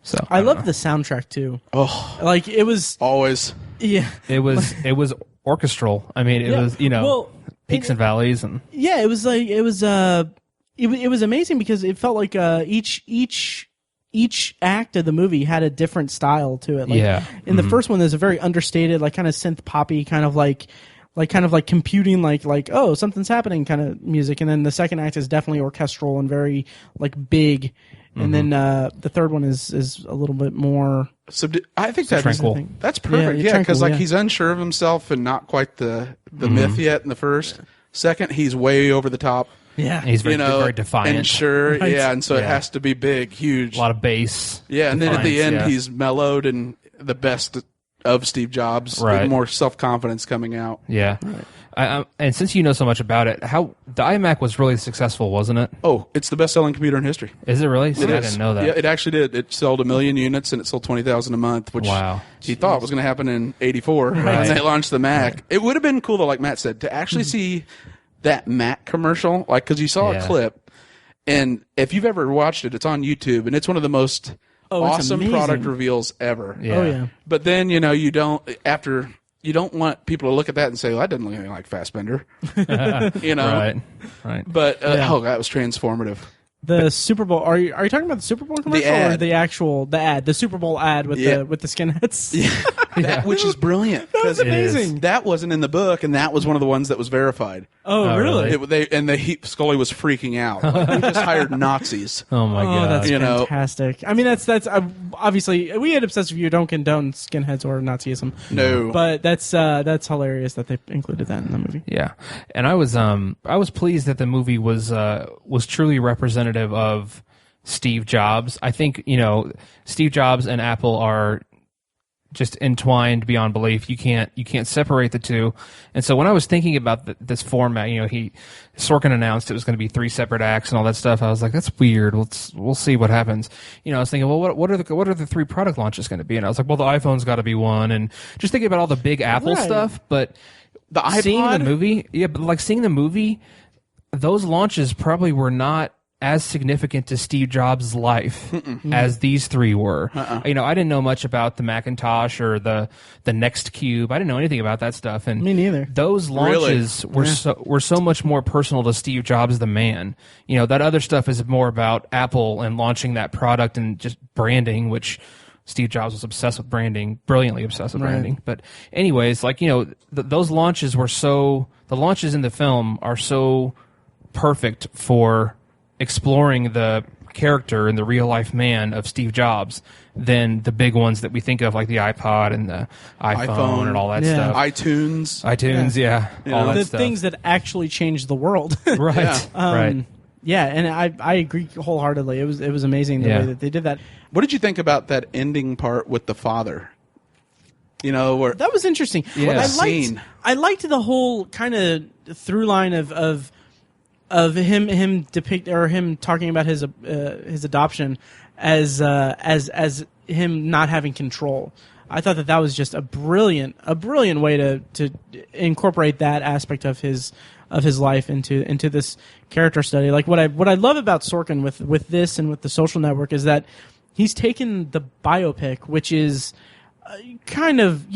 So I don't loved know. the soundtrack too. Oh, Like it was, always. yeah, It was orchestral. I mean, it Yeah. was Well, peaks and valleys and yeah. It was like it was amazing because it felt like each act of the movie had a different style to it. Like, Yeah. In the first one, there's a very understated, like kind of synth poppy, kind of like computing, like oh something's happening kind of music, and then the second act is definitely orchestral and very like big, and then the third one is a little bit more. I think that's tranquil. That's perfect. Yeah, Yeah, because tranquil, like yeah. he's unsure of himself and not quite the myth yet in the first. Second, he's way over the top. Yeah, he's very, You know, very defiant. and sure, Right. yeah, and so it Yeah. has to be big, huge. A lot of bass. Yeah, and then at the defiance, end, yeah. he's mellowed and the best of Steve Jobs, Right. with more self confidence coming out. Yeah. And since you know so much about it, the iMac was really successful, wasn't it? Oh, it's the best selling computer in history. Is it really? It I is. didn't know that. Yeah, it actually did. It sold 1 million units and it sold 20,000 a month, which Wow. he thought was going to happen in '84 when Right. they launched the Mac. It would have been cool, though, like Matt said, to actually see that Mac commercial, like because you saw Yeah. a clip, and if you've ever watched it, it's on YouTube, and it's one of the most Oh, it's awesome amazing. product reveals ever. Yeah. Oh yeah. But then you don't want people to look at that and say, well, that doesn't look anything like Fassbender. You know? Right. But, Yeah. oh, that was transformative. The Super Bowl. Are you talking about the Super Bowl commercial or ad. the ad, the Super Bowl ad with Yeah. the skinheads? Which is brilliant. That was because amazing. That wasn't in the book, and that was one of the ones that was verified. Oh, Oh, really? really? Scully was freaking out. Like, we just hired Nazis. Oh my Oh, god. that's You know. fantastic. I mean, that's obviously we at Obsessive View don't condone skinheads or Nazism. No. But that's hilarious that they included that in the movie. Yeah, and I was pleased that the movie was truly representative of Steve Jobs. I think Steve Jobs and Apple are just entwined beyond belief. You can't separate the two. And so when I was thinking about this format, Sorkin announced it was going to be 3 separate acts and all that stuff. I was like, that's weird. We'll see what happens. I was thinking, well, what are the 3 product launches going to be? And I was like, well, the iPhone's got to be one, and just thinking about all the big Apple Right. stuff. But The iPod? seeing the movie, those launches probably were not as significant to Steve Jobs' life as these 3 were. I didn't know much about the Macintosh or the Next Cube. I didn't know anything about that stuff. And Me neither. Those launches were so much more personal to Steve Jobs, the man. That other stuff is more about Apple and launching that product and just branding, which Steve Jobs was obsessed with branding, brilliantly obsessed with branding. But anyways, those launches the launches in the film are so perfect for exploring the character and the real life man of Steve Jobs than the big ones that we think of, like the iPod and the iPhone and all that Yeah. stuff. iTunes. Yeah. All know, that The stuff. things that actually changed the world. Right. Yeah. Right. Yeah, and I agree wholeheartedly. It was amazing the Yeah. way that they did that. What did you think about that ending part with the father? Where That was interesting. Yeah. Scene. I liked the whole kind of through line of him depict or him talking about his adoption as him not having control. I thought that was just a brilliant way to incorporate that aspect of his life into this character study. Like what I love about Sorkin with this and with The Social Network is that he's taken the biopic, which is kind of,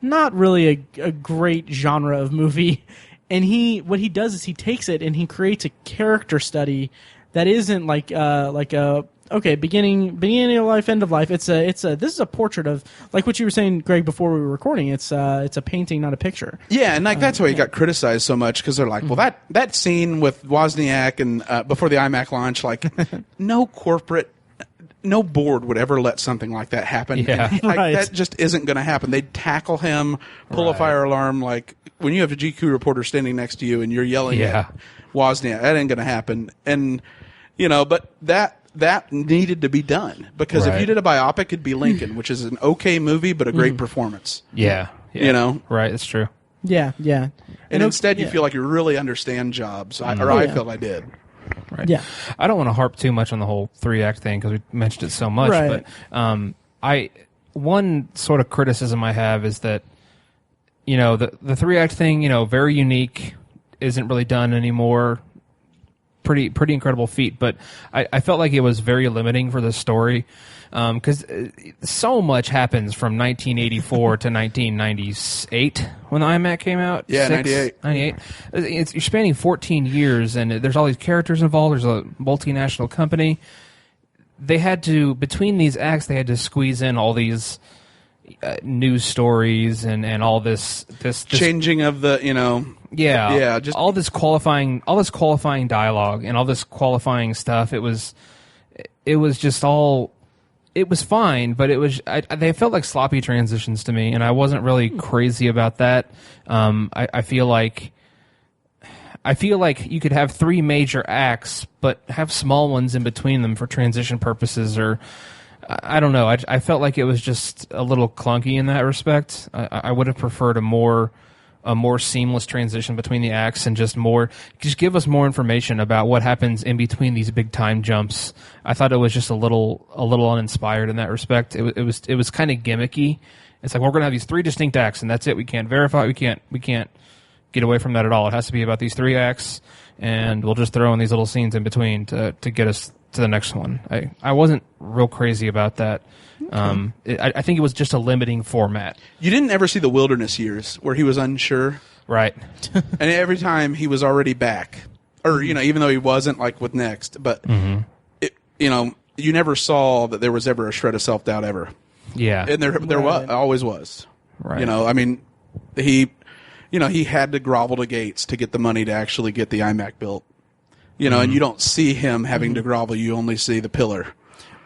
not really a great genre of movie, and what he does is he takes it and he creates a character study that isn't like a beginning of life, end of life. This is a portrait of, like what you were saying, Greg, before we were recording. It's a painting, not a picture. Yeah, and that's why he got criticized so much, because they're like, well, that scene with Wozniak and before the iMac launch, like, no board would ever let something like that happen. Yeah. That just isn't going to happen. They'd tackle him, pull a fire alarm. Like when you have a GQ reporter standing next to you and you're yelling at Wozniak, that ain't going to happen. And but that needed to be done, because if you did a biopic, it'd be Lincoln, which is an okay movie but a great performance. Yeah. Right, that's true. Yeah. And instead, you feel like you really understand Jobs, I felt I did. Right. Yeah. I don't want to harp too much on the whole 3-act thing because we mentioned it so much. Right. But one sort of criticism I have is that the 3-act thing, very unique, isn't really done anymore. Pretty incredible feat, but I felt like it was very limiting for the story, because so much happens from 1984 to 1998 when the iMac came out. Yeah, 98. You're spanning 14 years, and there's all these characters involved. There's a multinational company. They had to, between these acts, they had to squeeze in all these news stories and all this changing of the just all this qualifying dialogue and all this qualifying stuff. It was fine, but they felt like sloppy transitions to me, and I wasn't really crazy about that. I feel like you could have 3 major acts but have small ones in between them for transition purposes, or I don't know. I felt like it was just a little clunky in that respect. I would have preferred a more seamless transition between the acts, and just give us more information about what happens in between these big time jumps. I thought it was just a little uninspired in that respect. It was kind of gimmicky. It's like, we're going to have these 3 distinct acts, and that's it. We can't verify. We can't get away from that at all. It has to be about these 3 acts, and we'll just throw in these little scenes in between to get us to the next one. I wasn't real crazy about that. Okay. I think it was just a limiting format. You didn't ever see the Wilderness Years where he was unsure, right? And every time he was already back, or even though he wasn't, like with Next, but you never saw that there was ever a shred of self-doubt ever. Yeah, and there always was. Right. I mean, he had to grovel to Gates to get the money to actually get the iMac built. And you don't see him having to grovel. You only see the pillar.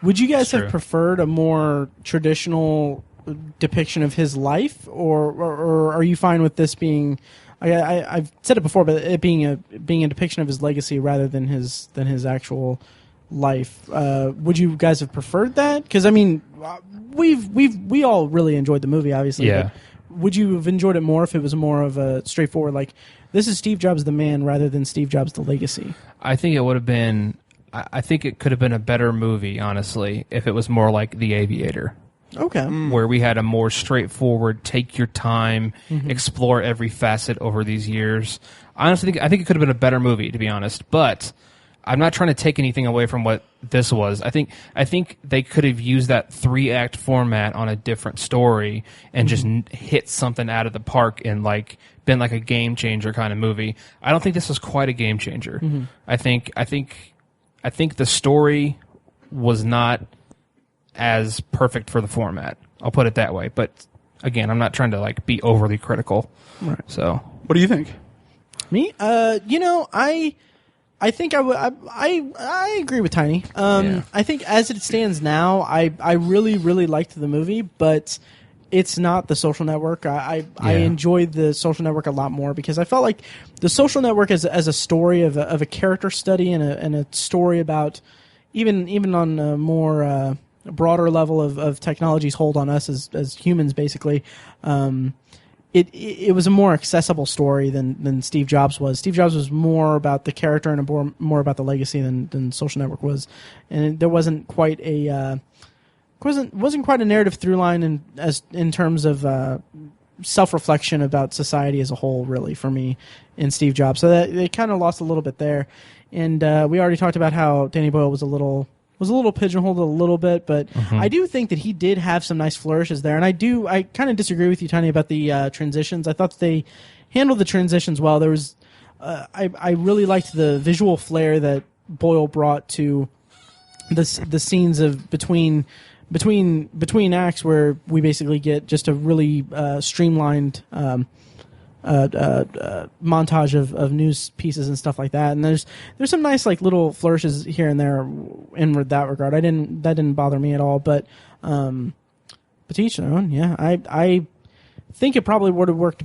Would you guys have preferred a more traditional depiction of his life, or are you fine with this being? I've said it before, but it being a depiction of his legacy rather than his actual life. Would you guys have preferred that? Because I mean, we all really enjoyed the movie, obviously. Yeah. But would you have enjoyed it more if it was more of a straightforward, like, this is Steve Jobs the man rather than Steve Jobs the legacy? I think it would have been. I think it could have been a better movie, honestly, if it was more like The Aviator. Okay. Where we had a more straightforward, take your time, explore every facet over these years. Honestly, I think it could have been a better movie, to be honest. But I'm not trying to take anything away from what this was. I think they could have used that 3-act format on a different story and just hit something out of the park and been like a game changer kind of movie. I don't think this was quite a game changer. I think the story was not as perfect for the format. I'll put it that way. But again, I'm not trying to be overly critical. Right. So, what do you think? Me? I think I agree with Tiny. I think as it stands now, I really, really liked the movie, but it's not The Social Network. I enjoyed The Social Network a lot more because I felt like The Social Network as a story of a character study and a story about even on a more broader level of technology's hold on us as humans, basically. It was a more accessible story than Steve Jobs was. Steve Jobs was more about the character and more about the legacy than Social Network was, and there wasn't quite wasn't quite a narrative through line in terms of self-reflection about society as a whole, really, for me in Steve Jobs. So that they kind of lost a little bit there. And we already talked about how Danny Boyle was a little pigeonholed a little bit, but I do think that he did have some nice flourishes there. And I kind of disagree with you, Tony, about the transitions. I thought they handled the transitions well. There was I really liked the visual flair that Boyle brought to the scenes of between acts, where we basically get just a really streamlined montage of news pieces and stuff like that. And there's some nice like little flourishes here and there in that regard. That didn't bother me at all. But to each their own. Yeah, I think it probably would have worked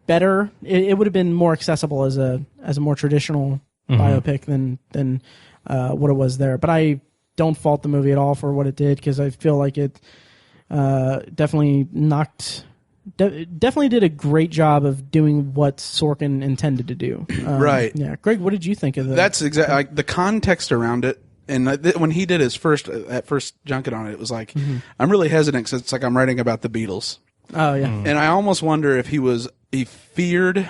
better. It would have been more accessible as a more traditional biopic than what it was there. But I don't fault the movie at all for what it did, because I feel like it definitely did a great job of doing what Sorkin intended to do. Right. Yeah. Greg, what did you think of that? That's exactly like the context around it. And when he did his first junket on it, it was like, I'm really hesitant because it's like I'm writing about the Beatles. Oh yeah. And I almost wonder if he feared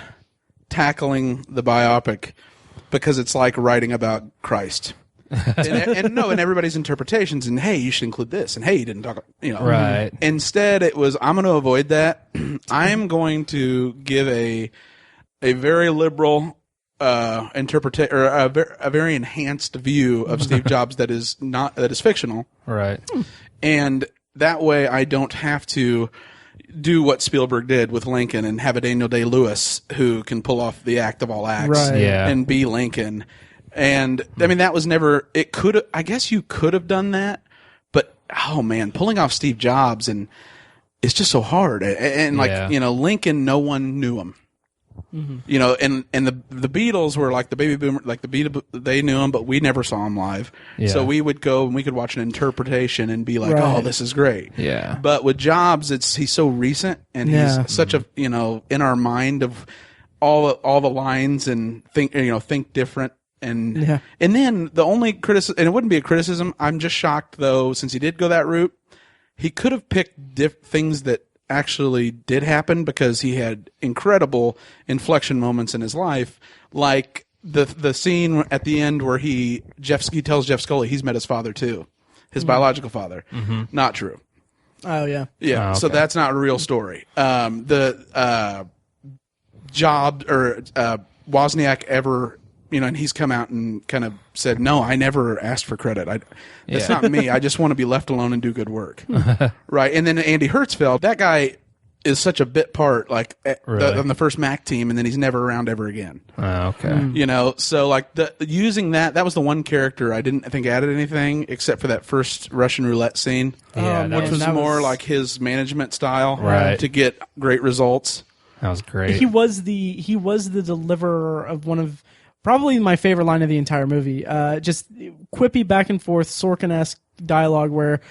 tackling the biopic because it's like writing about Christ. and everybody's interpretations, and hey, you should include this, and hey, you didn't talk, Right. Instead, it was, I'm going to avoid that. I'm going to give a very liberal interpretation, or a very enhanced view of Steve Jobs that is fictional, Right. and that way I don't have to do what Spielberg did with Lincoln and have a Daniel Day-Lewis who can pull off the act of all acts, Right. Yeah. and be Lincoln. And I mean, that was never, I guess you could have done that, but oh man, pulling off Steve Jobs, and it's just so hard. And like, Lincoln, no one knew him, and the Beatles were like the baby boomer, like they knew him, but we never saw him live. Yeah. So we would go and we could watch an interpretation and be like, Right. oh, this is great. Yeah. But with Jobs, he's so recent, and he's such a, in our mind of all the lines, and think different. And then the only criticism, and it wouldn't be a criticism, I'm just shocked though, since he did go that route, he could have picked things that actually did happen, because he had incredible inflection moments in his life, like the scene at the end where he tells Jeff Scully he's met his father too, his biological father. Not true. Oh yeah. Yeah, Oh, so okay. that's not a real story. The Wozniak ever, and he's come out and kind of said, no, I never asked for credit. That's not me. I just want to be left alone and do good work. Right. And then Andy Hertzfeld, that guy is such a bit part, like Really? on the first Mac team, and then he's never around ever again. Oh, okay. So like using that was the one character I didn't think added anything except for that first Russian roulette scene, Yeah, that which was that more like his management style, Right. to get great results. That was great. He was the deliverer of one of probably my favorite line of the entire movie. Just quippy back and forth Sorkin-esque dialogue where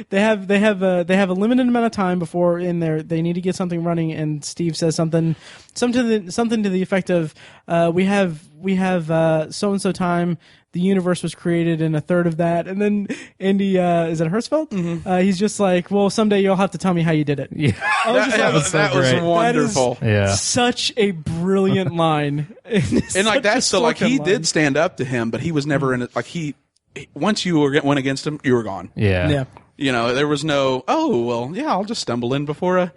they have a limited amount of time before they need to get something running, and Steve says something to the effect of we have so and so time. The universe was created in a third of that, and then Andy is it Hertzfeld? He's just like, well, someday you'll have to tell me how you did it. Yeah. I was just like, That was great. wonderful. Yeah. such a brilliant line. And like that, so like he did stand up to him, but he was never in it. Like once you went against him, you were gone. Yeah. Yeah. There was no, oh well, yeah, I'll just stumble in before a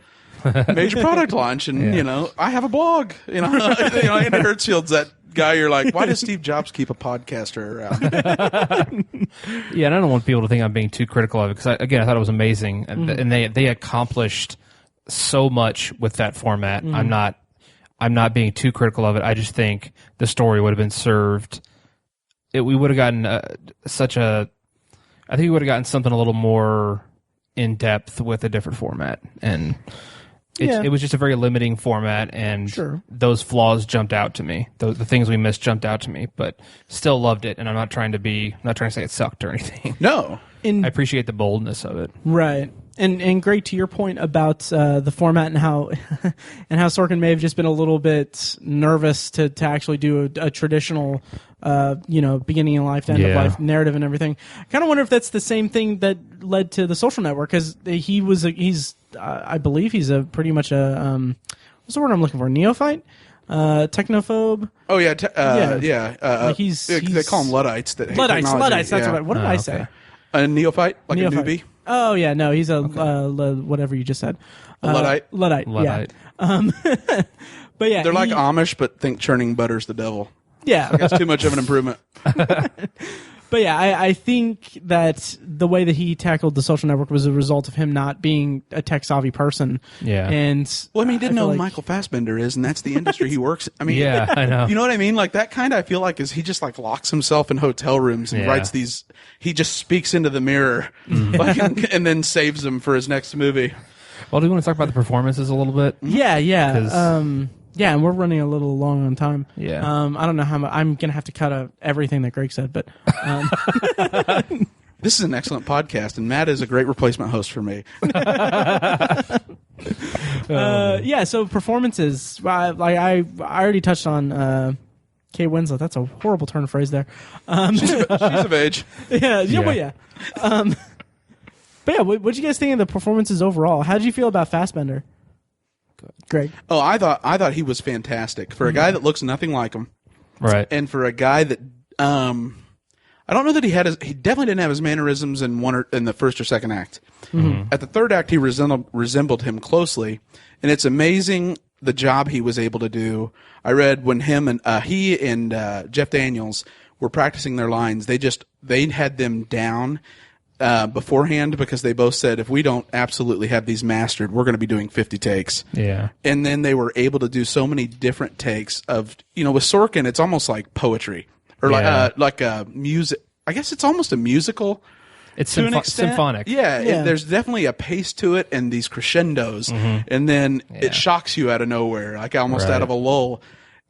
major product launch, and I have a blog. Andy Hertzfeld's that guy. You're like, why does Steve Jobs keep a podcaster around? Yeah, and I don't want people to think I'm being too critical of it, because I thought it was amazing, and they accomplished so much with that format. I'm not being too critical of it. I just think the story would have been served. We would have gotten I think we would have gotten something a little more in depth with a different format, and it was just a very limiting format, and those flaws jumped out to me. The things we missed jumped out to me, but still loved it. And I'm not trying to say it sucked or anything. No. I appreciate the boldness of it. Right. And Greg, to your point about the format and how and how Sorkin may have just been a little bit nervous to actually do a traditional, beginning of life to end of life narrative and everything. I kind of wonder if that's the same thing that led to The Social Network, because I believe he's a pretty much a what's the word I'm looking for? Neophyte, technophobe. Oh yeah, he's they call them Luddites. Luddites. That's right. What did I say? A neophyte, like neophyte. a newbie. Oh yeah, no, he's a whatever you just said. Luddite. Yeah. But yeah, they're like Amish, but think churning butter's the devil. Yeah, that's too much of an improvement. But yeah, I think that the way that he tackled The Social Network was a result of him not being a tech-savvy person. Yeah. And he didn't know who Michael Fassbender is, and that's the industry he works. I mean, yeah, I know. You know what I mean? Like that kind of, I feel like, is he just like locks himself in hotel rooms and writes these. He just speaks into the mirror, and then saves them for his next movie. Well, do you want to talk about the performances a little bit? Yeah. Yeah, and we're running a little long on time. Yeah. I don't know how much. I'm going to have to cut out everything that Greg said, but... This is an excellent podcast, and Matt is a great replacement host for me. So performances. I already touched on Kate Winslet. That's a horrible turn of phrase there. She's of age. Yeah. But yeah, what'd you guys think of the performances overall? How did you feel about Fassbender? Greg. Oh, I thought he was fantastic for a guy that looks nothing like him, right? And for a guy that I don't know that he definitely didn't have his mannerisms in the first or second act. Mm-hmm. At the third act, he resembled him closely, and it's amazing the job he was able to do. I read when he and Jeff Daniels were practicing their lines, they had them down beforehand, because they both said, if we don't absolutely have these mastered, we're going to be doing 50 takes. Yeah. And then they were able to do so many different takes of, with Sorkin, it's almost like poetry or like a music. I guess it's almost a musical. It's symphonic. Yeah. There's definitely a pace to it and these crescendos, and then it shocks you out of nowhere, like almost out of a lull.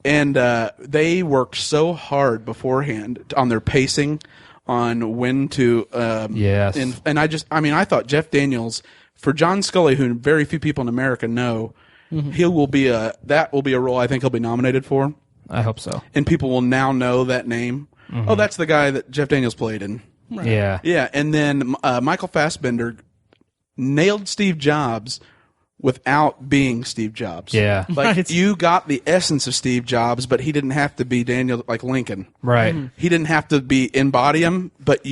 And they worked so hard beforehand on their pacing, on when to and I thought Jeff Daniels, for John Scully, who very few people in America know, that will be a role I think he'll be nominated for. I hope so. And people will now know that name. Oh, that's the guy that Jeff Daniels played in. Right. Yeah. And then Michael Fassbender nailed Steve Jobs without being Steve Jobs. Yeah. Like, you got the essence of Steve Jobs, but he didn't have to be Daniel, like Lincoln. Right. He didn't have to embody him, but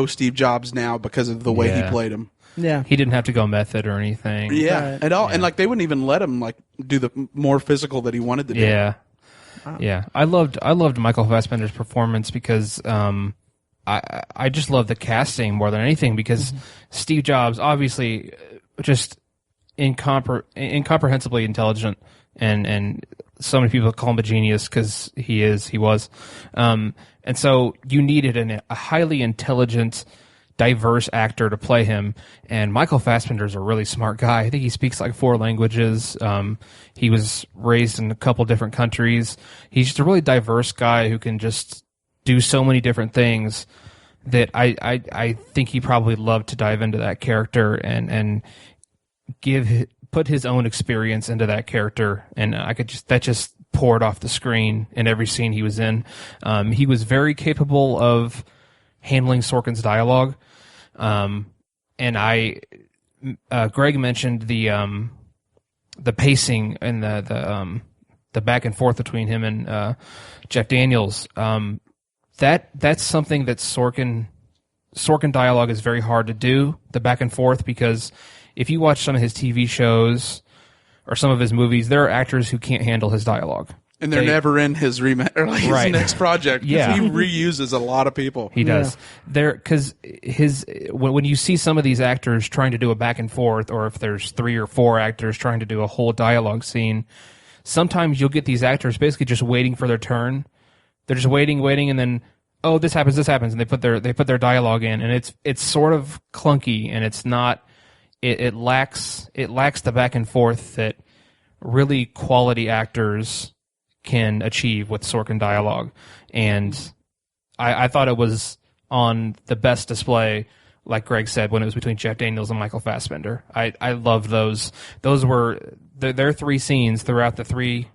Steve Jobs now because of the way he played him. Yeah. He didn't have to go method or anything. Yeah. At all. And they wouldn't even let him do the more physical that he wanted to do. Yeah. Wow. Yeah. I loved Michael Fassbender's performance because I just love the casting more than anything, because Steve Jobs, obviously, just incomprehensibly intelligent, and so many people call him a genius because he was, and so you needed a highly intelligent, diverse actor to play him, and Michael Fassbender's a really smart guy. I think he speaks like 4 languages. He was raised in a couple different countries. He's just a really diverse guy who can just do so many different things that I think he probably loved to dive into that character and put his own experience into that character, and that just poured off the screen in every scene he was in. He was very capable of handling Sorkin's dialogue, and Greg mentioned the pacing and the back and forth between him and Jeff Daniels. That's something that Sorkin dialogue is very hard to do, the back and forth, because if you watch some of his TV shows or some of his movies, there are actors who can't handle his dialogue. And they're never in his his next project. Yeah. He reuses a lot of people. He does. Because when you see some of these actors trying to do a back and forth, or if there's 3 or 4 actors trying to do a whole dialogue scene, sometimes you'll get these actors basically just waiting for their turn. They're just waiting, and then, oh, this happens, and they put their dialogue in, and it's sort of clunky, and it's not. It lacks the back and forth that really quality actors can achieve with Sorkin dialogue. And I thought it was on the best display like Greg said, when it was between Jeff Daniels and Michael Fassbender. I loved those. Those were their three scenes throughout the three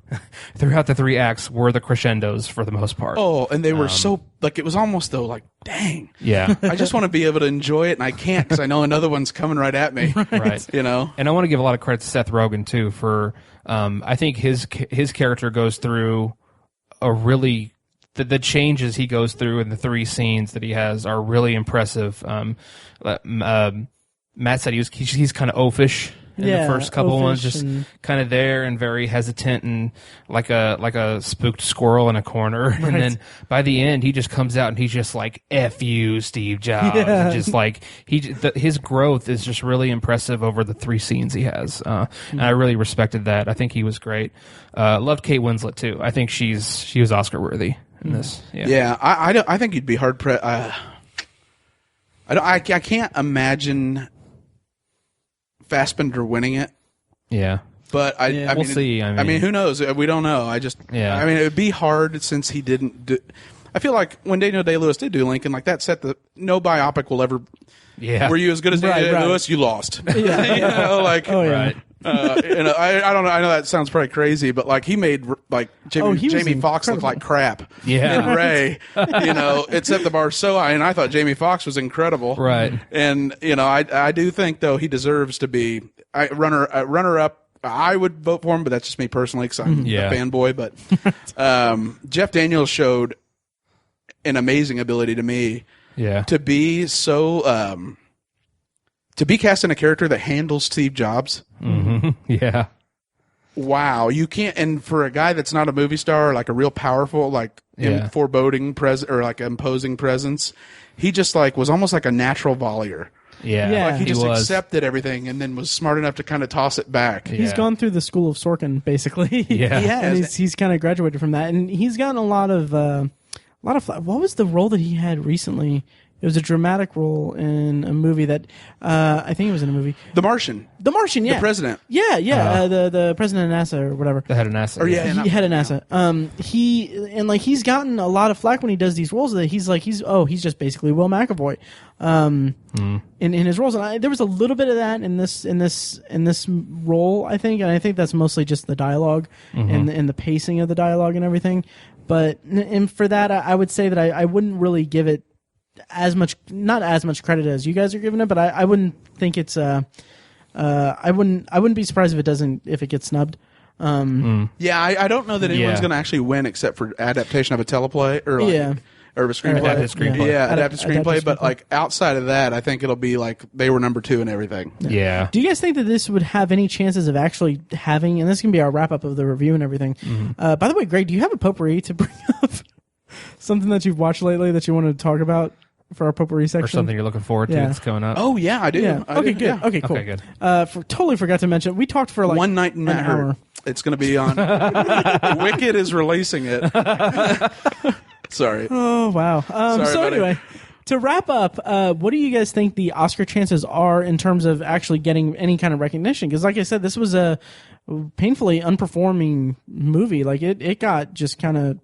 acts were the crescendos for the most part. Oh, and they were so like it was almost though like dang. Yeah. I just want to be able to enjoy it, and I can't because I know another one's coming right at me. Right. You know. And I want to give a lot of credit to Seth Rogen too for I think his character goes through a really the changes he goes through in the three scenes that he has are really impressive. Matt said he's kind of oafish in the first couple ones, just kind of there and very hesitant and like a spooked squirrel in a corner. Right. And then by the end, he just comes out and he's just like, "F you, Steve Jobs." Yeah. Just like his growth is just really impressive over the three scenes he has, and I really respected that. I think he was great. Loved Kate Winslet too. I think she was Oscar worthy in this. Yeah, I think you'd be hard pressed. I can't imagine Fassbender winning it. Yeah. But I we'll mean, see. I mean, who knows? We don't know. I mean, it would be hard since he didn't do. I feel like when Daniel Day-Lewis did do Lincoln, like that set no biopic will ever. Yeah. Were you as good as Daniel Day-Lewis? You lost. Yeah. You know, like. Oh yeah. Right. I don't know. I know that sounds probably crazy, but like he made like Jamie Foxx look like crap. Yeah. And Ray, it set the bar so high, and I thought Jamie Foxx was incredible. Right. And I do think though he deserves to be runner up. I would vote for him, but that's just me personally because I'm a fanboy. But Jeff Daniels showed an amazing ability to me. Yeah. To be so. To be cast in a character that handles Steve Jobs. Mm-hmm. Yeah. Wow. You can't, and for a guy that's not a movie star, like a real powerful, like foreboding or like imposing presence, he just like was almost like a natural volleyer. Yeah. Like he just accepted everything and then was smart enough to kind of toss it back. He's gone through the school of Sorkin, basically. Yeah. And he's kind of graduated from that. And he's gotten a lot of what was the role that he had recently? It was a dramatic role in a movie that I think it was in a movie. The Martian. The Martian, yeah. The president. Yeah, yeah. The president of NASA or whatever. The head of NASA. Or he head of NASA. He's gotten a lot of flack when he does these roles that he's just basically Will McAvoy. In his roles, and there was a little bit of that in this role, I think, and I think that's mostly just the dialogue and the pacing of the dialogue and everything. But and for that, I would say that I wouldn't really give it not as much credit as you guys are giving it, but I wouldn't think it's I wouldn't be surprised if it gets snubbed. Yeah, I don't know that anyone's going to actually win except for adaptation of a teleplay or a screenplay. Adapted screenplay. Yeah, adapted screenplay. But like outside of that, I think it'll be like they were number 2 and everything. Yeah. Do you guys think that this would have any chances of actually having? And this can be our wrap up of the review and everything. By the way, Greg, do you have a potpourri to bring up? Something that you've watched lately that you wanted to talk about for our potpourri section? Or something you're looking forward to that's coming up? Oh, yeah, I do. Yeah. Okay, good. Yeah. Okay, cool. Okay, good. Totally forgot to mention, we talked for like One Night in an hour. It's going to be on. Wicked is releasing it. Sorry. Oh, wow. So buddy. anyway, to wrap up, what do you guys think the Oscar chances are in terms of actually getting any kind of recognition? Because like I said, this was a painfully unperforming movie. Like it got just kind of,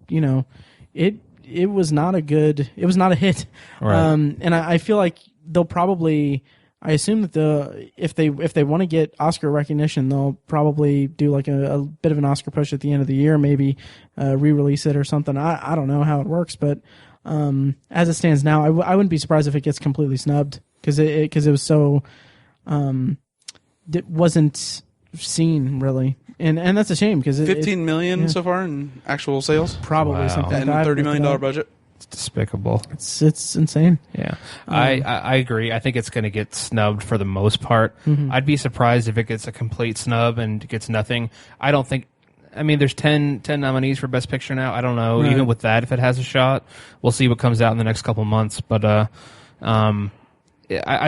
it was not a hit. Right. And I feel like they'll probably, I assume that if they want to get Oscar recognition, they'll probably do like a bit of an Oscar push at the end of the year, maybe re-release it or something. I don't know how it works, but as it stands now, I wouldn't be surprised if it gets completely snubbed because it was so it wasn't seen really. And that's a shame because 15 million so far in actual sales. Probably something like and that. $30 million budget. It's despicable. It's insane. Yeah, I agree. I think it's going to get snubbed for the most part. I'd be surprised if it gets a complete snub and gets nothing. I don't think. I mean, there's 10 nominees for Best Picture now. I don't know. Right. Even with that, if it has a shot, we'll see what comes out in the next couple months. But I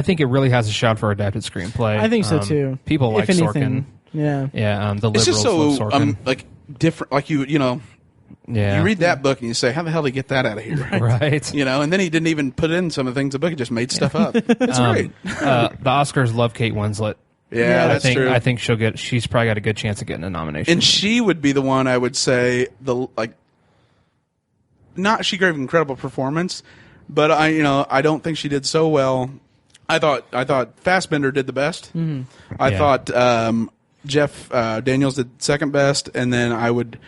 think it really has a shot for adapted screenplay. I think so too. People like Sorkin. Yeah. The liberals it's just so love Sorkin. like different. Like you read that book and you say, how the hell did he get that out of here? Right. And then he didn't even put in some of the things in the book. He just made stuff up. It's great. The Oscars love Kate Winslet. Yeah, that's true. I think she's probably got a good chance of getting a nomination. And she would be the one I would say she gave an incredible performance, but I don't think she did so well I thought Fassbender did the best. Mm-hmm. I thought Jeff Daniels did second best, and then I would.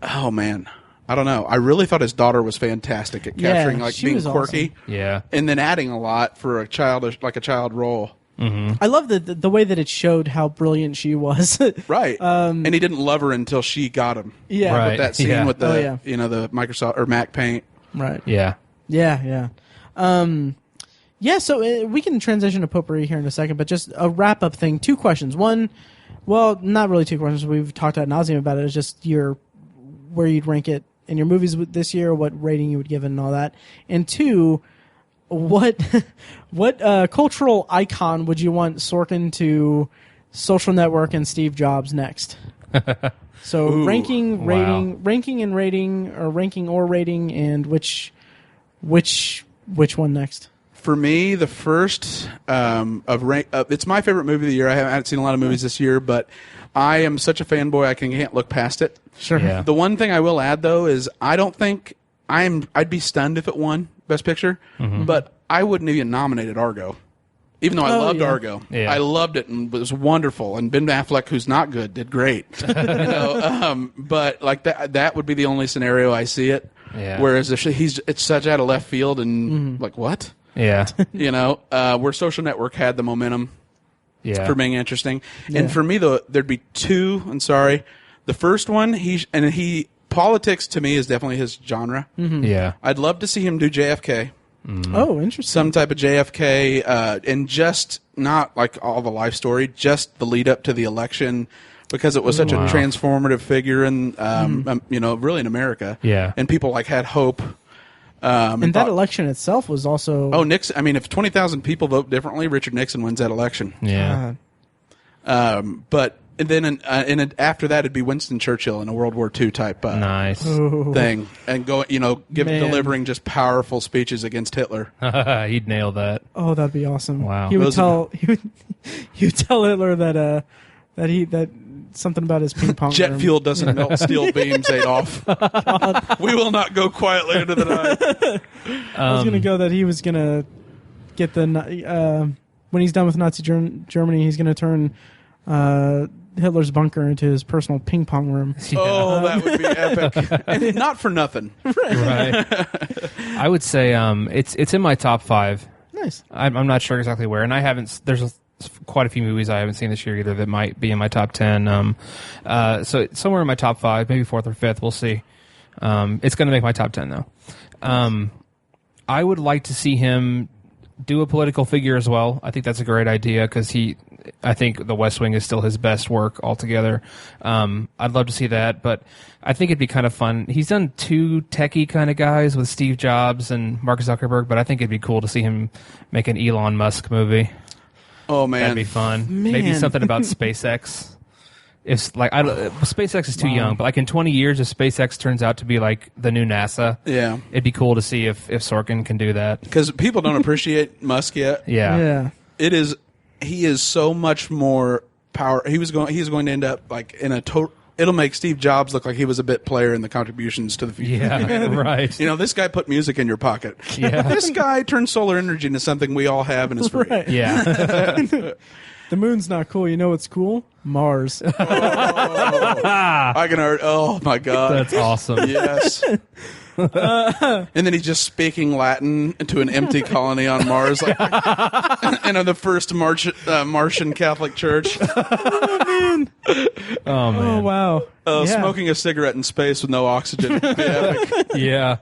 Oh man, I don't know. I really thought his daughter was fantastic at capturing being quirky, Yeah, and then adding a lot for a child role. Mm-hmm. I love the way that it showed how brilliant she was. Right, and he didn't love her until she got him. Yeah, Right. With that scene Yeah. with the the Microsoft or Mac Paint. right. yeah. Yeah. So we can transition to Potpourri here in a second, but just a wrap-up thing. 2 questions. One, well, not really 2 questions. We've talked ad nauseum about it. It's just where you'd rank it in your movies this year, what rating you would give it and all that. And 2, what cultural icon would you want Sorkin to Social Network and Steve Jobs next? So Ooh, ranking, wow. ranking and rating, or ranking or rating, and which one next? For me, the first it's my favorite movie of the year. I haven't seen a lot of movies this year, but I am such a fanboy I can't look past it. Sure. Yeah. The one thing I will add though is I don't think I'd be stunned if it won Best Picture, but I wouldn't even nominated Argo. Even though I loved Argo, Yeah. I loved it and it was wonderful. And Ben Affleck, who's not good, did great. But like that would be the only scenario I see it. Yeah. Whereas it's such out of left field and like what? Yeah. Where Social Network had the momentum Yeah. for being interesting. Yeah. And for me, though, there'd be 2. I'm sorry. The first one, politics to me is definitely his genre. Yeah. I'd love to see him do JFK, Oh, interesting. some type of JFK, and just not like all the life story, just the lead up to the election, because it was such a transformative figure and really in America. Yeah. And people had hope. And that election itself was also... Oh, Nixon! I mean, if 20,000 people vote differently, Richard Nixon wins that election. Yeah. But then after that, it'd be Winston Churchill in a World War II type Nice. thing, and delivering just powerful speeches against Hitler. He'd nail that. Oh, that'd be awesome. Wow. He would Those tell Hitler that something about his ping pong Jet room. fuel doesn't melt steel beams, Adolf. We will not go quietly into the night. I was going to go that he was going to get when he's done with Nazi Germany, he's going to turn Hitler's bunker into his personal ping pong room. Oh, that would be epic. And not for nothing. Right. I would say it's in my top 5. Nice. I'm not sure exactly where, and there's quite a few movies I haven't seen this year either that might be in my top 10. So somewhere in my top 5, maybe 4th or 5th, we'll see. It's going to make my top 10 though. I would like to see him do a political figure as well. I think that's a great idea because I think The West Wing is still his best work altogether. I'd love to see that, but I think it'd be kind of fun. He's done 2 techie kind of guys with Steve Jobs and Mark Zuckerberg, but I think it'd be cool to see him make an Elon Musk movie. Oh man, That'd be fun. Man. Maybe something about SpaceX. If SpaceX is too young, but in 20 years, if SpaceX turns out to be like the new NASA, yeah, it'd be cool to see if Sorkin can do that. because people don't appreciate Musk yet. Yeah. He is so much more power. He's going to end up in a total. It'll make Steve Jobs look like he was a bit player in the contributions to the future. Yeah, right. This guy put music in your pocket. Yeah. This guy turned solar energy into something we all have and is free. Right. Yeah. The moon's not cool. You know what's cool? Mars. I can already. Oh my god, That's awesome. yes. And then he's just speaking Latin to an empty colony on Mars, like the first Martian Catholic Church. Oh, man. Oh, wow. Yeah. Smoking a cigarette in space with no oxygen. It'd be epic. Yeah.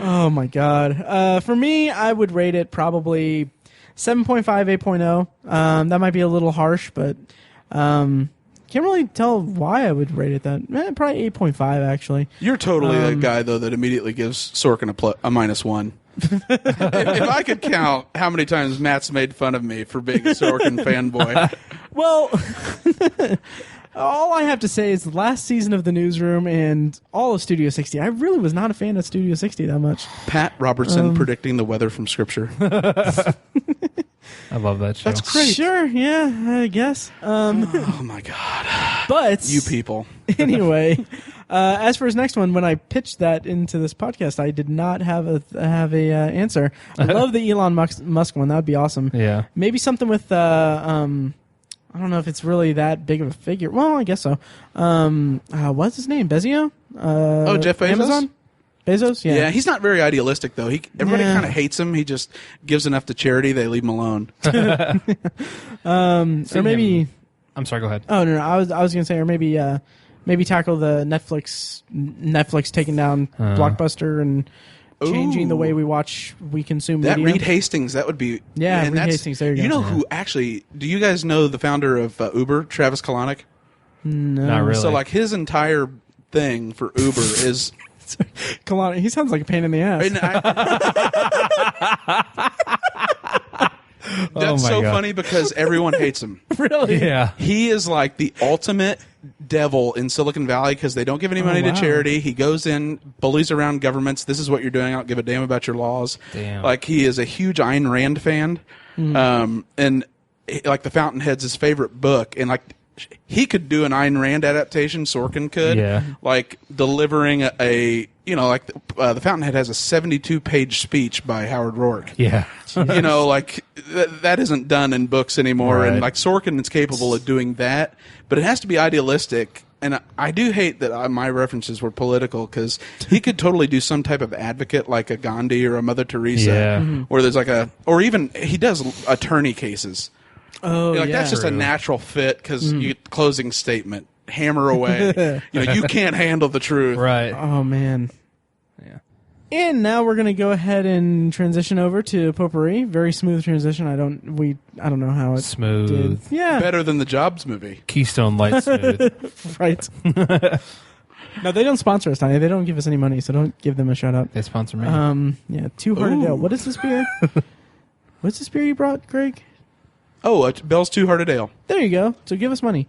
Oh, my God. For me, I would rate it probably 7.5, 8.0. That might be a little harsh, but can't really tell why I would rate it that. Probably 8.5, actually. You're totally that guy, though, that immediately gives Sorkin a -1. if I could count how many times Matt's made fun of me for being a Sorkin fanboy. Well, all I have to say is the last season of The Newsroom and all of Studio 60, I really was not a fan of Studio 60 that much. Pat Robertson predicting the weather from Scripture. I love that show. That's great. Sure, yeah, I guess. Oh, my God. But You people. anyway, As for his next one, when I pitched that into this podcast, I did not have a answer. I love the Elon Musk one. That would be awesome. Yeah. Maybe something with I don't know if it's really that big of a figure. Well, I guess so. What's his name? Bezos? Jeff Bezos? Amazon? Bezos? Yeah. Yeah, he's not very idealistic, though. Everybody kind of hates him. He just gives enough to charity. They leave him alone. Or maybe... I'm sorry, go ahead. Oh, no. I was going to say, or maybe tackle the Netflix taking down Blockbuster and changing the way we consume that media. Reed Hastings, that would be... Yeah, and Reed Hastings, there you go. You know who actually... Do you guys know the founder of Uber, Travis Kalanick? No. Not really. So, like, his entire thing for Uber is... Kalanick, he sounds like a pain in the ass. That's so funny because everyone hates him. Really? Yeah. He is like the ultimate devil in Silicon Valley because they don't give any money to charity. He goes in, bullies around governments. This is what you're doing. I don't give a damn about your laws. Damn. Like, he is a huge Ayn Rand fan. And like, The Fountainhead's his favorite book. And like, he could do an Ayn Rand adaptation. Sorkin could. Yeah. Like, delivering The Fountainhead has a 72-page speech by Howard Rourke. Yeah. Like, that isn't done in books anymore. Right. And like, Sorkin is capable of doing that, but it has to be idealistic. And I do hate that my references were political because he could totally do some type of advocate like a Gandhi or a Mother Teresa, where there's like or even he does attorney cases. Oh, Like, yeah. that's just a natural fit because closing statement, hammer away. You can't handle the truth. Right. Oh, man. Yeah. And now we're going to go ahead and transition over to Potpourri. Very smooth transition. I don't know how it's Smooth. did. Yeah. Better than the Jobs movie. Keystone Light smooth. Right. No, they don't sponsor us, Tony. They don't give us any money, so don't give them a shout out. They sponsor me. Yeah, Two Hearted Ale. What is this beer? What's this beer you brought, Greg? Oh, Bell's Two Hearted Ale. There you go. So give us money.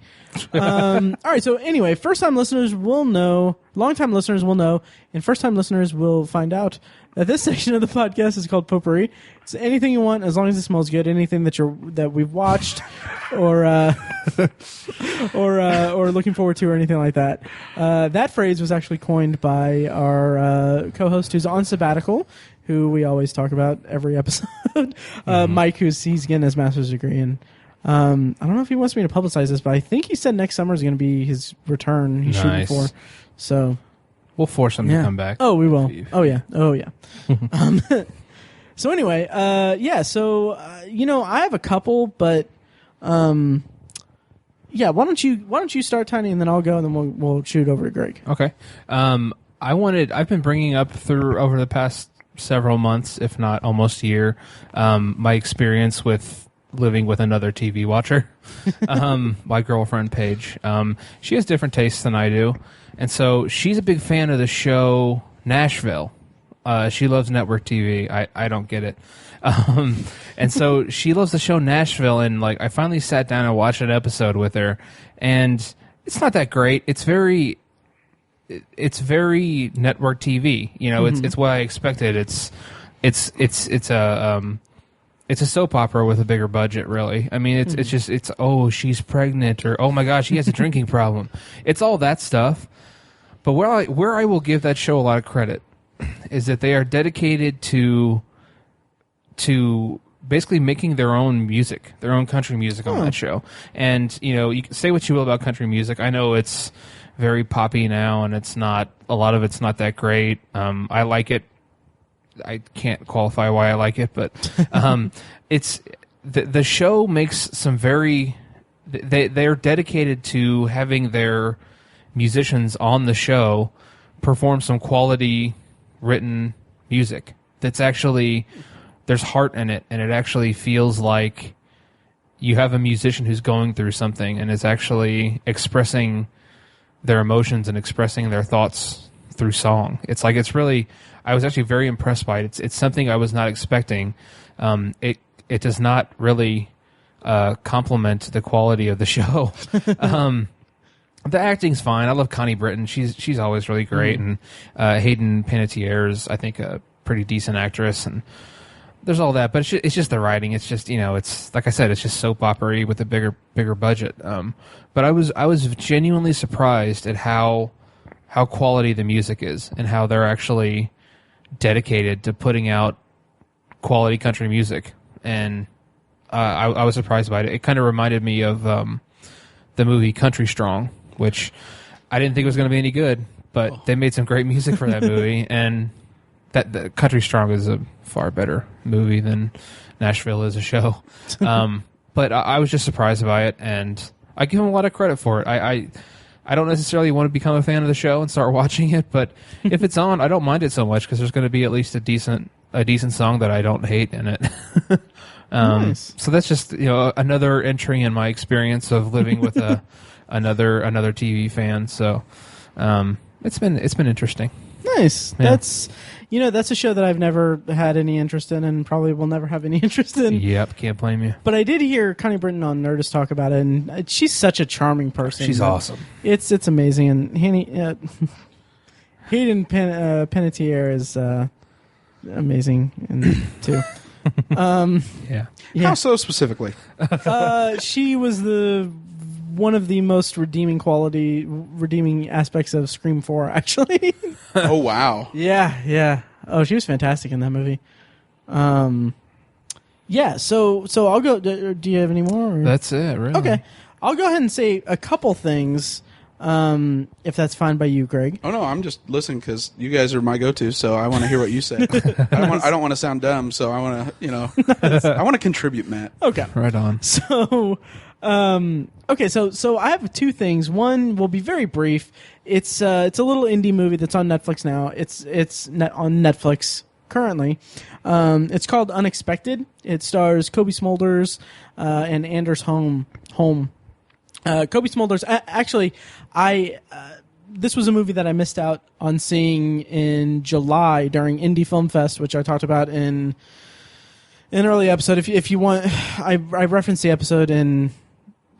All right. So anyway, first-time listeners will know, long-time listeners will know, and first-time listeners will find out that this section of the podcast is called Potpourri. It's anything you want, as long as it smells good. Anything that we've watched, or looking forward to, or anything like that. That phrase was actually coined by our co-host who's on sabbatical, who we always talk about every episode. Mike, he's getting his master's degree, and I don't know if he wants me to publicize this, but I think he said next summer is going to be his return. He's shooting for. So We'll force him to come back. Oh, we will. Oh yeah. So anyway, So I have a couple, but yeah. Why don't you start, Tiny, and then I'll go, and then we'll shoot over to Greg. Okay. I've been bringing up through over the past several months, if not almost a year, my experience with living with another TV watcher, my girlfriend Paige. She has different tastes than I do, and so she's a big fan of the show Nashville. She loves network TV. I don't get it. And so she loves the show Nashville, and like I finally sat down and watched an episode with her, and it's not that great. It's very network TV. It's what I expected. It's a soap opera with a bigger budget, really. I mean, it's oh, she's pregnant, or oh my gosh, she has a drinking problem. It's all that stuff. But where I will give that show a lot of credit is that they are dedicated to basically making their own music, their own country music on that show. And you can say what you will about country music. I know it's very poppy now, and a lot of it's not that great. I like it. I can't qualify why I like it, but it's the show makes some very. They're dedicated to having their musicians on the show perform some quality written music that's actually there's heart in it, and it actually feels like you have a musician who's going through something and is actually expressing their emotions and expressing their thoughts through song. It's really, I was actually very impressed by it. It's something I was not expecting. It does not really complement the quality of the show. The acting's fine. I love Connie Britton. She's always really great, and Hayden Panettiere is, I think, a pretty decent actress, and there's all that. But it's just the writing. It's just it's like I said, it's just soap opera-y with a bigger budget. But I was genuinely surprised at how how quality the music is and how they're actually dedicated to putting out quality country music. And I was surprised by it. It kind of reminded me of the movie Country Strong, which I didn't think was going to be any good, but they made some great music for that movie. And that Country Strong is a far better movie than Nashville is a show. But I was just surprised by it, and I give him a lot of credit for it. I don't necessarily want to become a fan of the show and start watching it, but if it's on, I don't mind it so much because there's going to be at least a decent song that I don't hate in it. Nice. So that's just another entry in my experience of living with another TV fan. So it's been interesting. Nice. Yeah. That's a show that I've never had any interest in and probably will never have any interest in. Yep, can't blame you. But I did hear Connie Britton on Nerdist talk about it, and she's such a charming person. She's awesome. It's amazing, and Hayden Panettiere is amazing too. Yeah. How so specifically? She was one of the most redeeming aspects of Scream 4, actually. Oh, wow. Yeah. Oh, she was fantastic in that movie. Yeah, so I'll go. Do you have any more? Or? That's it, really. Okay. I'll go ahead and say a couple things, if that's fine by you, Greg. Oh, no, I'm just listening because you guys are my go-to, so I want to hear what you say. I don't want to sound dumb, so I want to, I want to contribute, Matt. Okay. Right on. So, okay, so I have two things. One will be very brief. It's a little indie movie that's on Netflix now. It's on Netflix currently. It's called Unexpected. It stars Kobe Smulders and Anders Holm. Kobe Smulders. Actually, this was a movie that I missed out on seeing in July during Indie Film Fest, which I talked about in an early episode. If you want, I referenced the episode in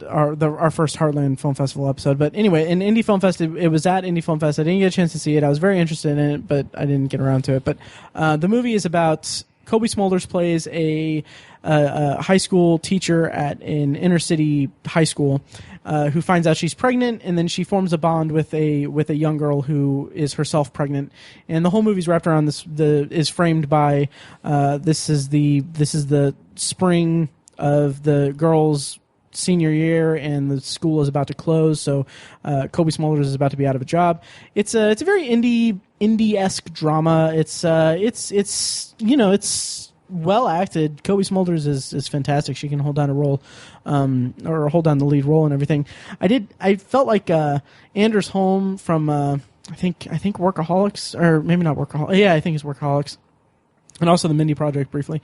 our first Heartland Film Festival episode. But anyway, in Indie Film Fest, it was at Indie Film Fest. I didn't get a chance to see it. I was very interested in it, but I didn't get around to it. But the movie is about Kobe Smulders plays a high school teacher at an inner city high school who finds out she's pregnant, and then she forms a bond with a young girl who is herself pregnant. And the whole movie's wrapped around is framed by this is the spring of the girl's senior year, and the school is about to close, so Kobe Smulders is about to be out of a job. It's a very indie-esque drama. It's well acted. Kobe Smulders is fantastic. She can hold down a role, or hold down the lead role and everything. I felt like Anders Holm from I think Workaholics, or maybe not Workaholics. Yeah, I think it's Workaholics, and also the Mindy Project briefly.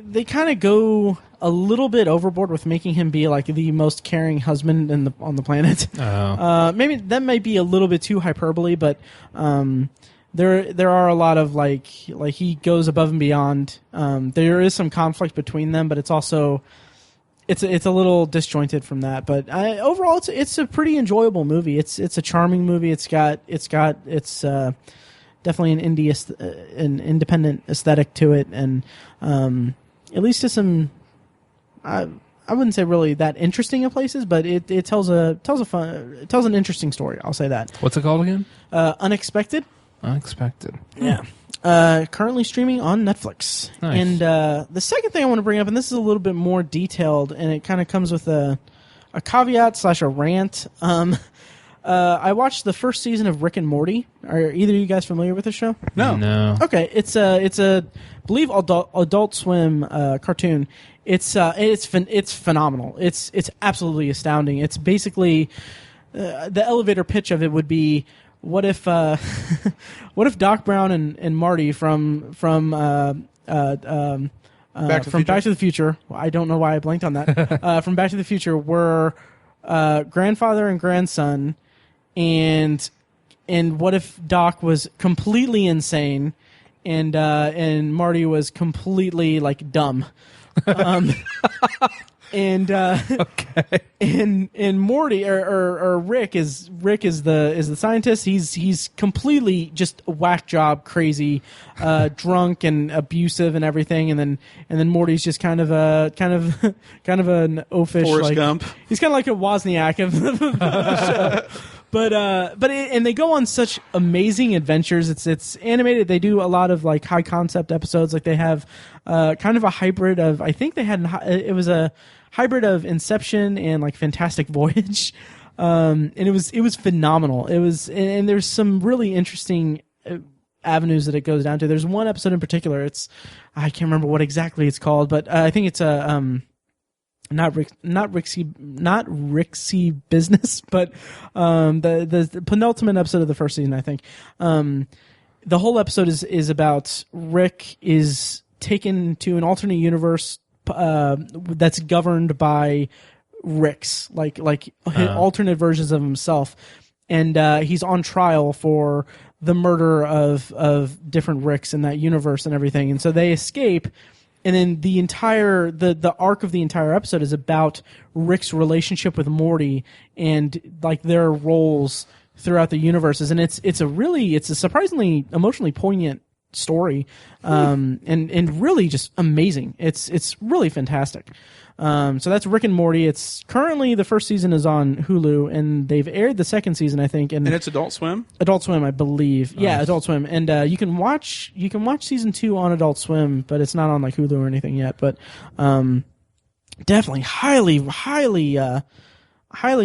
They kind of go a little bit overboard with making him be like the most caring husband on the planet. Oh. Maybe that might be a little bit too hyperbole, but there are a lot of like he goes above and beyond. There is some conflict between them, but it's also it's a little disjointed from that. But overall, it's a pretty enjoyable movie. It's a charming movie. It's definitely an independent aesthetic to it, and at least to some, I wouldn't say really that interesting in places, but it tells an interesting story. I'll say that. What's it called again? Unexpected. Unexpected. Yeah. Currently streaming on Netflix. Nice. And the second thing I want to bring up, and this is a little bit more detailed, and it kind of comes with a caveat / a rant. I watched the first season of Rick and Morty. Are either of you guys familiar with the show? No. Okay, it's a I believe Adult Swim cartoon. It's phenomenal. It's absolutely astounding. It's basically the elevator pitch of it would be, what if Doc Brown and Marty from Back to the Future. Well, I don't know why I blanked on that. From Back to the Future were grandfather and grandson. And what if Doc was completely insane, and Marty was completely like dumb, and Okay. and Morty or Rick is the scientist. He's completely just whack job crazy, drunk and abusive and everything. And then Morty's just kind of an oafish Forrest like Gump. He's kind of like a Wozniak of the show. And they go on such amazing adventures. It's animated. They do a lot of like high concept episodes. Like they have kind of a hybrid of, I think they had, it was a hybrid of Inception and like Fantastic Voyage. And it was phenomenal. And there's some really interesting avenues that it goes down to. There's one episode in particular. I can't remember what exactly it's called, but I think it's not Rixie Business, but the penultimate episode of the first season, I think. The whole episode is about Rick is taken to an alternate universe that's governed by Ricks, like alternate versions of himself, and he's on trial for the murder of different Ricks in that universe and everything, and so they escape. And then the entire the arc of the entire episode is about Rick's relationship with Morty and like their roles throughout the universes. And it's a surprisingly emotionally poignant story, and really just amazing. It's really fantastic. So that's Rick and Morty. It's currently, the first season is on Hulu, and they've aired the second season, I think. And it's Adult Swim? Adult Swim, I believe. Nice. Yeah, Adult Swim. And you can watch season 2 on Adult Swim, but it's not on like Hulu or anything yet. But definitely highly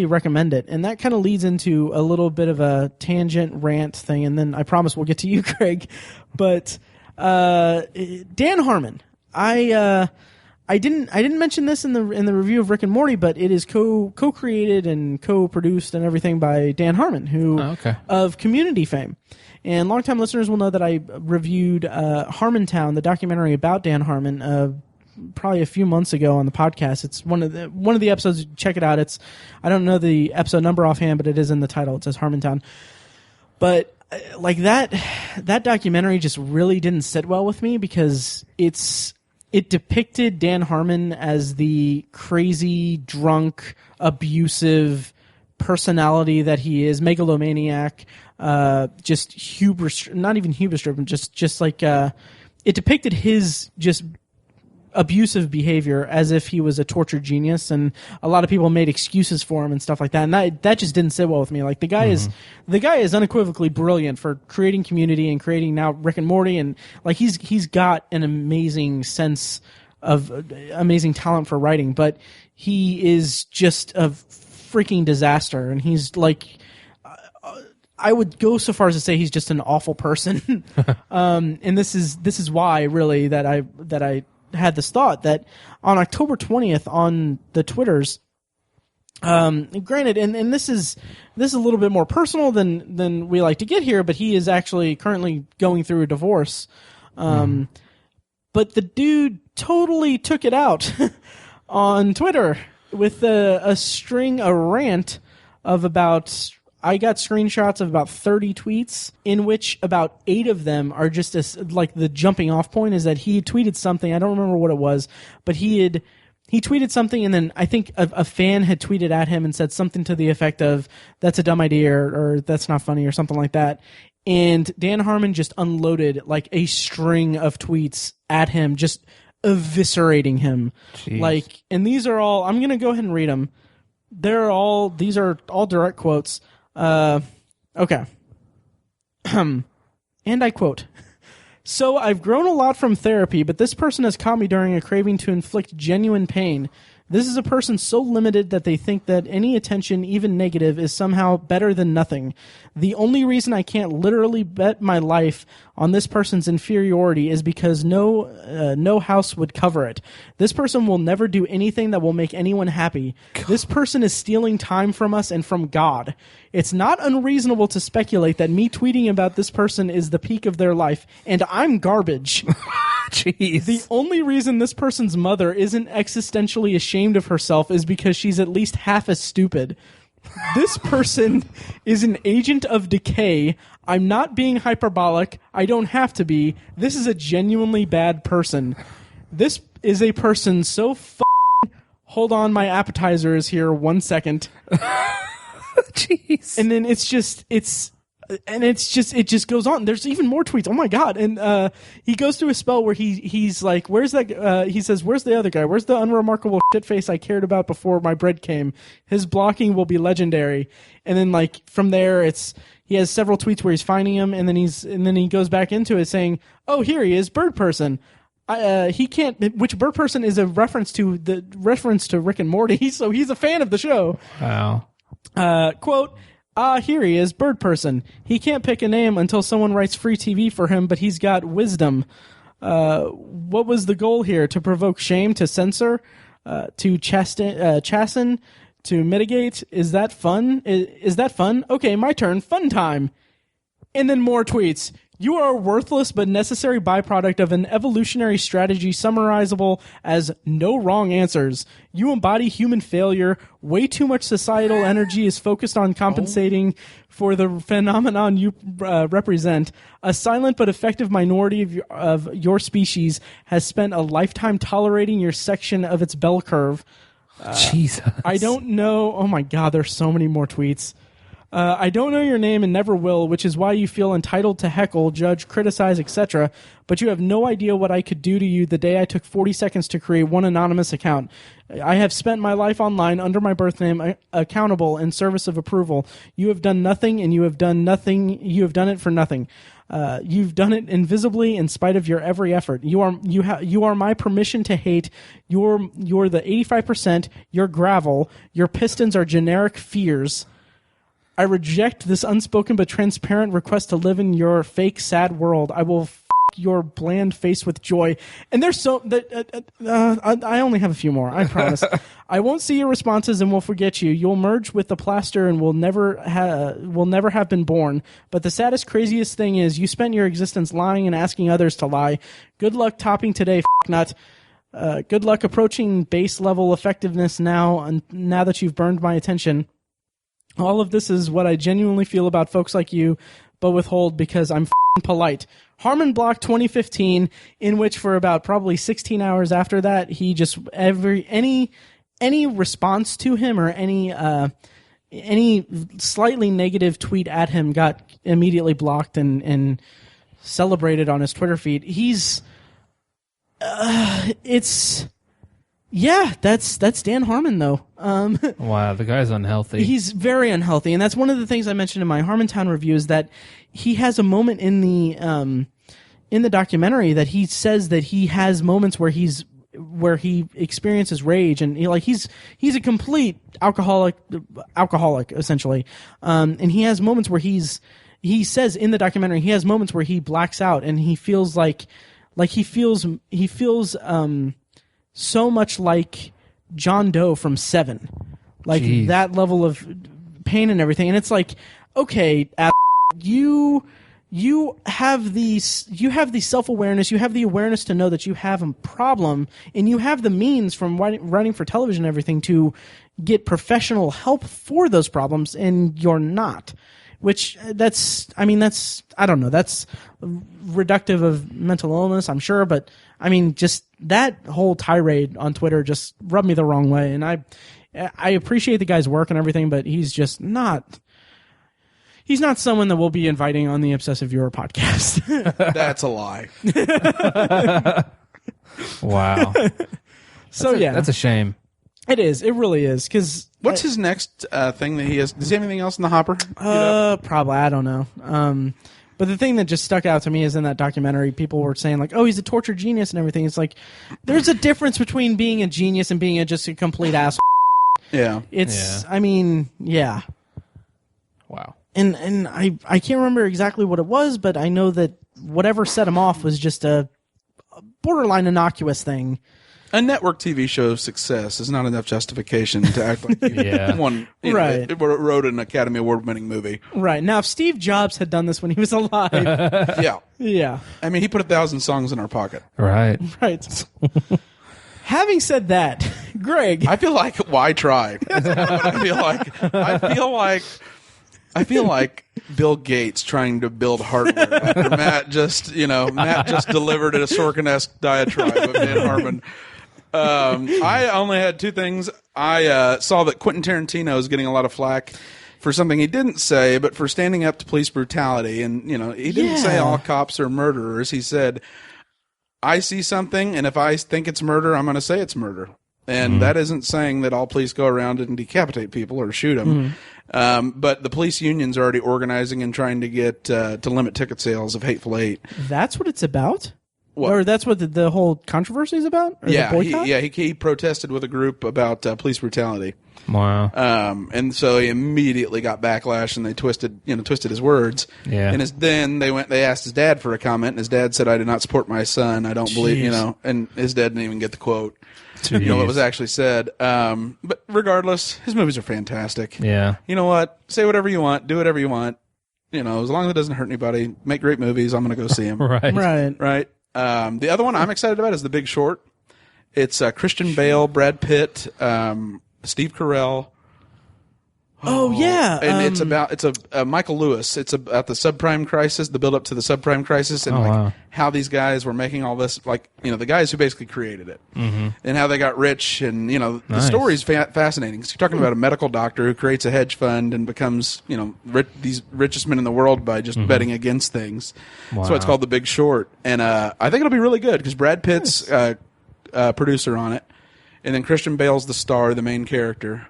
recommend it. And that kind of leads into a little bit of a tangent rant thing, and then I promise we'll get to you, Craig. But Dan Harmon, I didn't mention this in the review of Rick and Morty, but it is co-created and co-produced and everything by Dan Harmon, who of Community fame. And longtime listeners will know that I reviewed Harmontown, the documentary about Dan Harmon, probably a few months ago on the podcast. It's one of the episodes. Check it out. I don't know the episode number offhand, but it is in the title. It says Harmontown. But like that documentary just really didn't sit well with me because it depicted Dan Harmon as the crazy, drunk, abusive personality that he is, megalomaniac, just hubris, not even hubris driven, just like, it depicted his just abusive behavior as if he was a tortured genius, and a lot of people made excuses for him and stuff like that, and that just didn't sit well with me. Like the guy is unequivocally brilliant for creating Community and creating now Rick and Morty, and like he's got an amazing sense of amazing talent for writing, but he is just a freaking disaster, and he's like, I would go so far as to say he's just an awful person. And this is why really that I had this thought that on October 20th on the Twitters, granted, and this is a little bit more personal than we like to get here, but he is actually currently going through a divorce. But the dude totally took it out on Twitter with a rant of about, I got screenshots of about 30 tweets, in which about 8 of them are just like the jumping off point is that he had tweeted something. I don't remember what it was, but he tweeted something, and then I think a fan had tweeted at him and said something to the effect of, "That's a dumb idea," or "That's not funny," or something like that. And Dan Harmon just unloaded like a string of tweets at him, just eviscerating him. Jeez. Like, and these are all, I'm going to go ahead and read them. These are all direct quotes. Okay. And I quote, "So I've grown a lot from therapy, but this person has caught me during a craving to inflict genuine pain. This is a person so limited that they think that any attention, even negative, is somehow better than nothing. The only reason I can't literally bet my life on this person's inferiority is because no house would cover it. This person will never do anything that will make anyone happy. This person is stealing time from us and from God. It's not unreasonable to speculate that me tweeting about this person is the peak of their life, and I'm garbage. Jeez. The only reason this person's mother isn't existentially ashamed of herself is because she's at least half as stupid. This person is an agent of decay. I'm not being hyperbolic. I don't have to be. This is a genuinely bad person. This is a person so hold on, my appetizer is here, 1 second. Jeez. And then it's And it just goes on. There's even more tweets. Oh my God. And he goes through a spell where he's like, where's that he says, where's the other guy? Where's the unremarkable shitface I cared about before my bread came? His blocking will be legendary. And then like from there he has several tweets where he's finding him, and then he goes back into it saying, "Oh, here he is, Bird Person." He can't. Which Bird Person is a reference to Rick and Morty, so he's a fan of the show. Wow. Quote: here he is, Bird Person. He can't pick a name until someone writes free TV for him, but he's got wisdom. What was the goal here? To provoke shame, to censor, to chasten, to mitigate? Is that fun? Is that fun? Okay, my turn. Fun time. And then more tweets. You are a worthless but necessary byproduct of an evolutionary strategy summarizable as no wrong answers. You embody human failure. Way too much societal energy is focused on compensating for the phenomenon you represent. A silent but effective minority of your species has spent a lifetime tolerating your section of its bell curve. Jesus. I don't know. Oh my God, there's so many more tweets. I don't know your name and never will, which is why you feel entitled to heckle, judge, criticize, etc. But you have no idea what I could do to you the day I took 40 seconds to create one anonymous account. I have spent my life online under my birth name, accountable in service of approval. You have done nothing, and you have done nothing. You have done it for nothing. You've done it invisibly in spite of your every effort. You are my permission to hate. You're the 85%. You're gravel. Your pistons are generic fears. I reject this unspoken but transparent request to live in your fake, sad world. I will your bland face with joy. And there's I only have a few more, I promise. I won't see your responses and will forget you. You'll merge with the plaster and will never have been born. But the saddest, craziest thing is you spent your existence lying and asking others to lie. Good luck topping today, nut. Good luck approaching base level effectiveness now that you've burned my attention. All of this is what I genuinely feel about folks like you, but withhold because I'm polite. Harmon Block 2015, in which for about probably 16 hours after that, he just any response to him or any slightly negative tweet at him got immediately blocked and celebrated on his Twitter feed. That's Dan Harmon, though. Wow, the guy's unhealthy. He's very unhealthy, and that's one of the things I mentioned in my Harmontown review is that he has a moment in the documentary that he says that he has moments where he experiences rage, and he's a complete alcoholic essentially, and he has moments where he says in the documentary he has moments where he blacks out and he feels like he feels so much like John Doe from Seven, like Jeez. That level of pain and everything. And it's like, okay, you have the self-awareness, you have the awareness to know that you have a problem, and you have the means from writing for television and everything to get professional help for those problems, and you're not. Which that's I don't know, that's reductive of mental illness, I'm sure, but I mean, just that whole tirade on Twitter just rubbed me the wrong way, and I appreciate the guy's work and everything, but he's just not. He's not someone that we'll be inviting on the Obsessive Viewer podcast. That's a lie. Wow. That's a shame. It is. It really is. Because what's his next thing that he has? Does he have anything else in the hopper? Probably. I don't know. But the thing that just stuck out to me is in that documentary, people were saying like, "Oh, he's a tortured genius" and everything. It's like there's a difference between being a genius and being just a complete asshole. Yeah. It's. Yeah. I mean, yeah. Wow. And I can't remember exactly what it was, but I know that whatever set him off was just a borderline innocuous thing. A network TV show's success is not enough justification to act like he wrote an Academy Award-winning movie. Right. Now, if Steve Jobs had done this when he was alive... Yeah. Yeah. I mean, he put 1,000 songs in our pocket. Right. Right. Having said that, Greg... I feel like, why try? That's what I feel like. I feel like Bill Gates trying to build hardware after Matt just delivered a Sorkin-esque diatribe of Dan Harmon. I only had two things. I saw that Quentin Tarantino is getting a lot of flack. for something he didn't say, but for standing up to police brutality. And, he didn't say all cops are murderers. He said, I see something, and if I think it's murder, I'm going to say it's murder. And that isn't saying that all police go around and decapitate people or shoot them. But the police union's already organizing and trying to get to limit ticket sales of Hateful Eight. That's what it's about? What? Or that's what the whole controversy is about? Or the boycott? He protested with a group about police brutality. Wow. And so he immediately got backlash, and they twisted his words. Yeah. And then they asked his dad for a comment, and his dad said, "I did not support my son. I don't believe, and his dad didn't even get the quote. What was actually said. But regardless, his movies are fantastic. Yeah. You know what? Say whatever you want. Do whatever you want. As long as it doesn't hurt anybody. Make great movies. I'm going to go see them. Right. The other one I'm excited about is The Big Short. It's Christian Bale, Brad Pitt, Steve Carell. Oh yeah, and it's Michael Lewis. It's about the subprime crisis, the build up to the subprime crisis, and how these guys were making all this, the guys who basically created it, and how they got rich, and the story's fascinating. So you're talking about a medical doctor who creates a hedge fund and becomes these richest men in the world by just betting against things. Wow. So it's called The Big Short, and I think it'll be really good because Brad Pitt's producer on it, and then Christian Bale's the star, the main character.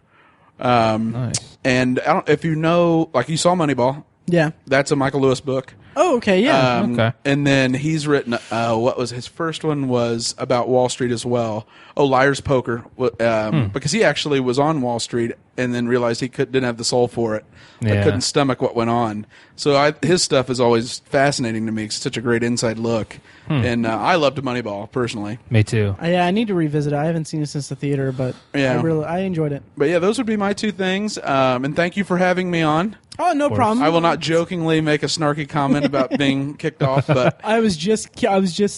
Nice. And I don't if you know, you saw Moneyball. Yeah. That's a Michael Lewis book. Oh, okay, yeah. Okay. And then he's written, what was his first one was about Wall Street as well. Oh, Liar's Poker. Because he actually was on Wall Street and then realized he didn't have the soul for it. Couldn't stomach what went on. So his stuff is always fascinating to me. It's such a great inside look. And I loved Moneyball, personally. Me too. Yeah, I need to revisit it. I haven't seen it since the theater, but I enjoyed it. But yeah, those would be my two things. And thank you for having me on. Oh, no problem. I will not jokingly make a snarky comment about being kicked off, but I was just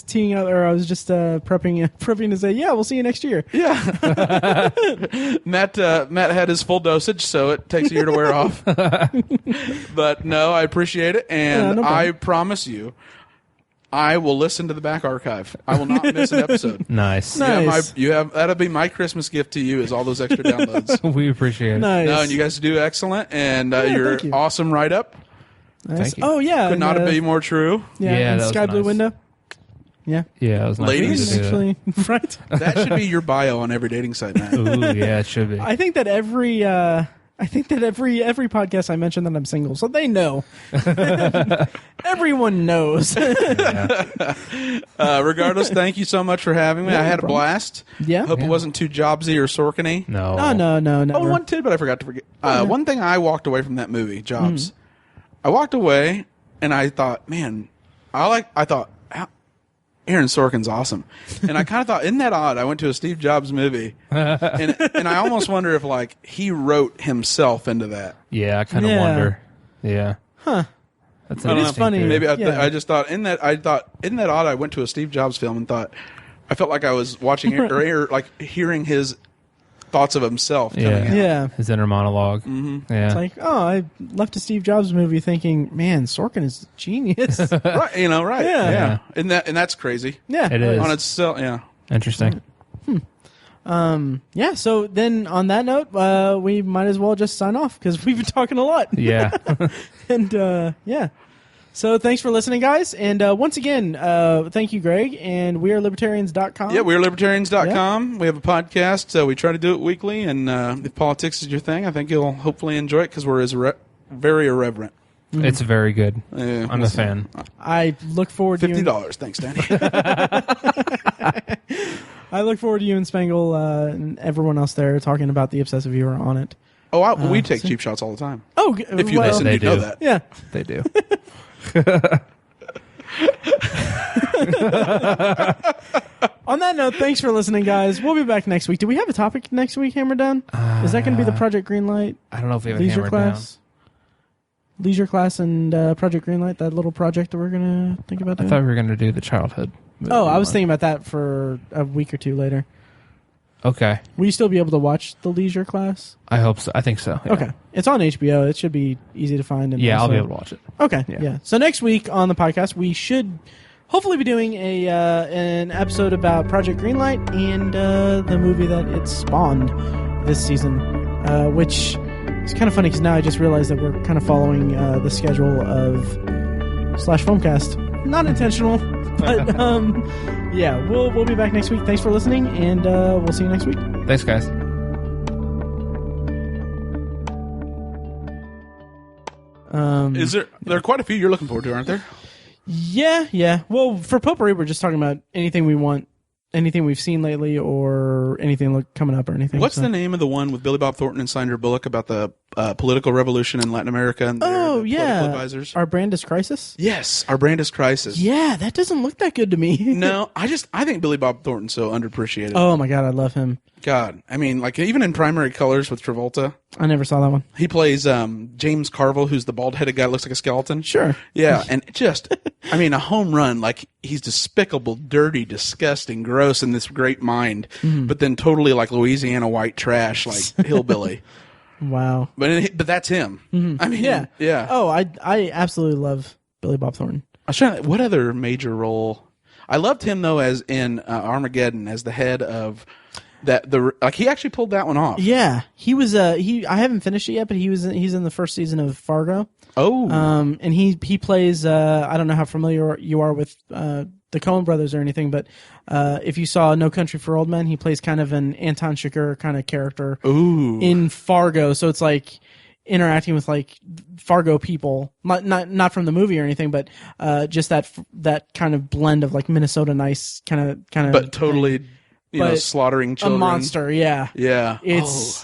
teeing out, or I was just prepping to say, yeah, we'll see you next year. Yeah. Matt had his full dosage, so it takes a year to wear off. But no, I appreciate it, and I promise you, I will listen to the back archive. I will not miss an episode. Nice. That'll be my Christmas gift to you, is all those extra downloads. We appreciate it. Nice. No, and you guys do excellent, and your awesome write-up. Nice. Thank you. Oh, yeah. Could not be more true. Yeah, Yeah, and that was Sky Blue nice. Window. Yeah. Yeah, that was nice. Ladies, of you to do Actually, right? That should be your bio on every dating site, man. that. Ooh, yeah, it should be. I think that every podcast I mention that I'm single, so they know. Everyone knows. Regardless, thank you so much for having me. I had a problem. blast. Yeah. Hope it wasn't too Jobsy or Sorkin-y. No. No. Oh, one tidbit I forgot to forget. One thing I walked away from that movie, Jobs. I walked away and I thought, man, Aaron Sorkin's awesome. And I kind of thought, isn't that odd? I went to a Steve Jobs movie and I almost wonder if he wrote himself into that. Yeah, I kind of wonder. Yeah. Huh. That's It is funny. theory. Maybe Yeah. I just thought, isn't that odd? I went to a Steve Jobs film and thought, I felt like I was watching or hearing his thoughts of himself coming out. Yeah. His inner monologue. Mm-hmm. Yeah. It's like, I left a Steve Jobs movie thinking, man, Sorkin is a genius. Right, right. Yeah. And that's crazy. Yeah. It is. On itself, yeah. Interesting. Yeah, so then on that note, we might as well just sign off because we've been talking a lot. Yeah. And yeah. So thanks for listening, guys. And once again, thank you, Greg. And wearelibertarians.com. Yeah, wearelibertarians.com. We have a podcast. We try to do it weekly. And if politics is your thing, I think you'll hopefully enjoy it because we're very irreverent. It's very good. Yeah, I'm a fan. I look forward to $50. Thanks, Danny. I look forward to you and Spangle and everyone else there talking about the obsessive viewer on it. We take cheap shots all the time. Oh, If you listen, they you know do. that. Yeah. They do. On that note, thanks for listening, guys. We'll be back next week. Do we have a topic next week hammered down? Is that going to be the Project Greenlight? I don't know if we have it Leisure hammered class? Leisure class and Project Greenlight, that little project that we're going to think about down. doing? I thought we were going to do the childhood. Oh, I was thinking about that for a week or two later. Okay. Will you still be able to watch the Leisure class? I hope so. I think so. Yeah. Okay. It's on HBO. It should be easy to find. And Yeah, I'll also- be able to watch it. Okay. Yeah. Yeah. So next week on the podcast, we should hopefully be doing an episode about Project Greenlight and the movie that it spawned this season, which It's kind of funny because now I just realized that we're kind of following the schedule of Slash Filmcast. Not intentional, but yeah, we'll be back next week. Thanks for listening, and we'll see you next week. Thanks, guys. There are quite a few you're looking forward to, aren't there? Yeah. Well, for Potpourri, we're just talking about anything we want, anything we've seen lately, or anything coming up or anything. What's the name of the one with Billy Bob Thornton and Sandra Bullock about the political revolution in Latin America and their political advisors? Our Brand is Crisis? Yes, Our Brand is Crisis. Yeah, that doesn't look that good to me. No, I think Billy Bob Thornton's so underappreciated. Oh my God, I love him. God, I mean, like even in Primary Colors with Travolta, I never saw that one. he plays James Carville, who's the bald-headed guy that looks like a skeleton. Sure. Yeah, and just, I mean, a home run. Like he's despicable, dirty, disgusting, gross in this great mind, but then totally like Louisiana white trash, like hillbilly. Wow. But that's him. I mean, yeah. Oh, I absolutely love Billy Bob Thornton. I was trying to, what other major role? I loved him though as in Armageddon as the head of that. He actually pulled that one off. Yeah, he was. I haven't finished it yet, but he's in the first season of Fargo. Oh. And he plays. I don't know how familiar you are with the Coen brothers or anything, but if you saw No Country for Old Men, he plays kind of an Anton Chigurh kind of character in Fargo. So it's like interacting with like Fargo people, not from the movie or anything, but just that kind of blend of like Minnesota nice kind of. But totally. Slaughtering children. A monster, yeah. Yeah.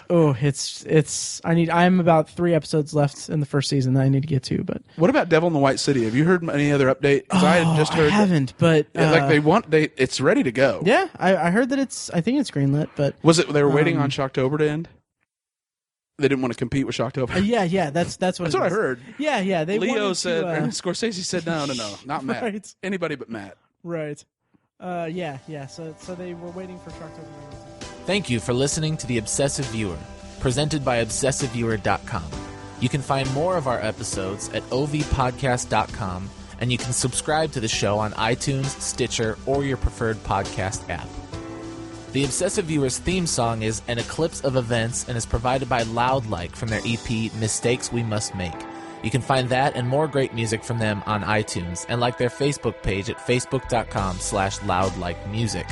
I'm about 3 episodes left in the first season that I need to get to, but. What about Devil in the White City? Have you heard any other update? Because I had just heard. I haven't, but. it's ready to go. Yeah, I heard that I think it's greenlit, but. They were waiting on Shocktober to end? They didn't want to compete with Shocktober. Yeah, that's what I heard. Yeah. Leo said, Scorsese said, no, not Matt. Right. Anybody but Matt. Right. Yeah. So they were waiting for Shocktober. Thank you for listening to The Obsessive Viewer, presented by ObsessiveViewer.com. You can find more of our episodes at ovpodcast.com, and you can subscribe to the show on iTunes, Stitcher, or your preferred podcast app. The Obsessive Viewer's theme song is An Eclipse of Events and is provided by Loudlike from their EP Mistakes We Must Make. You can find that and more great music from them on iTunes and like their Facebook page at facebook.com/loudlikemusic.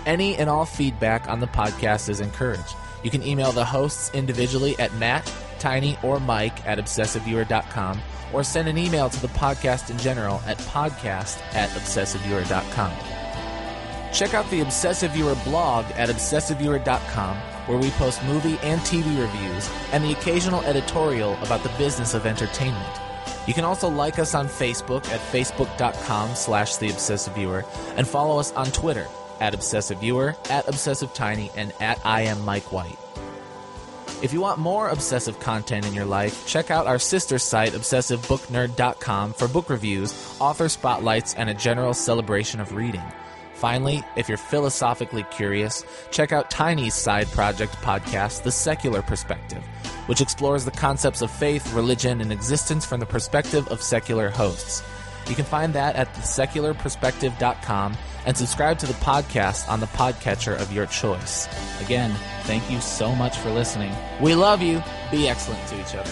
Any and all feedback on the podcast is encouraged. You can email the hosts individually at Matt, Tiny, or Mike at obsessiveviewer.com or send an email to the podcast in general at podcast@obsessiveviewer.com. Check out the Obsessive Viewer blog at obsessiveviewer.com, where we post movie and TV reviews and the occasional editorial about the business of entertainment. You can also like us on Facebook at facebook.com/theobsessiveviewer and follow us on Twitter at obsessiveviewer, at obsessivetiny, and at IamMikeWhite. If you want more obsessive content in your life, check out our sister site, obsessivebooknerd.com, for book reviews, author spotlights, and a general celebration of reading. Finally, if you're philosophically curious, check out Tiny's side project podcast, The Secular Perspective, which explores the concepts of faith, religion, and existence from the perspective of secular hosts. You can find that at thesecularperspective.com and subscribe to the podcast on the podcatcher of your choice. Again, thank you so much for listening. We love you. Be excellent to each other.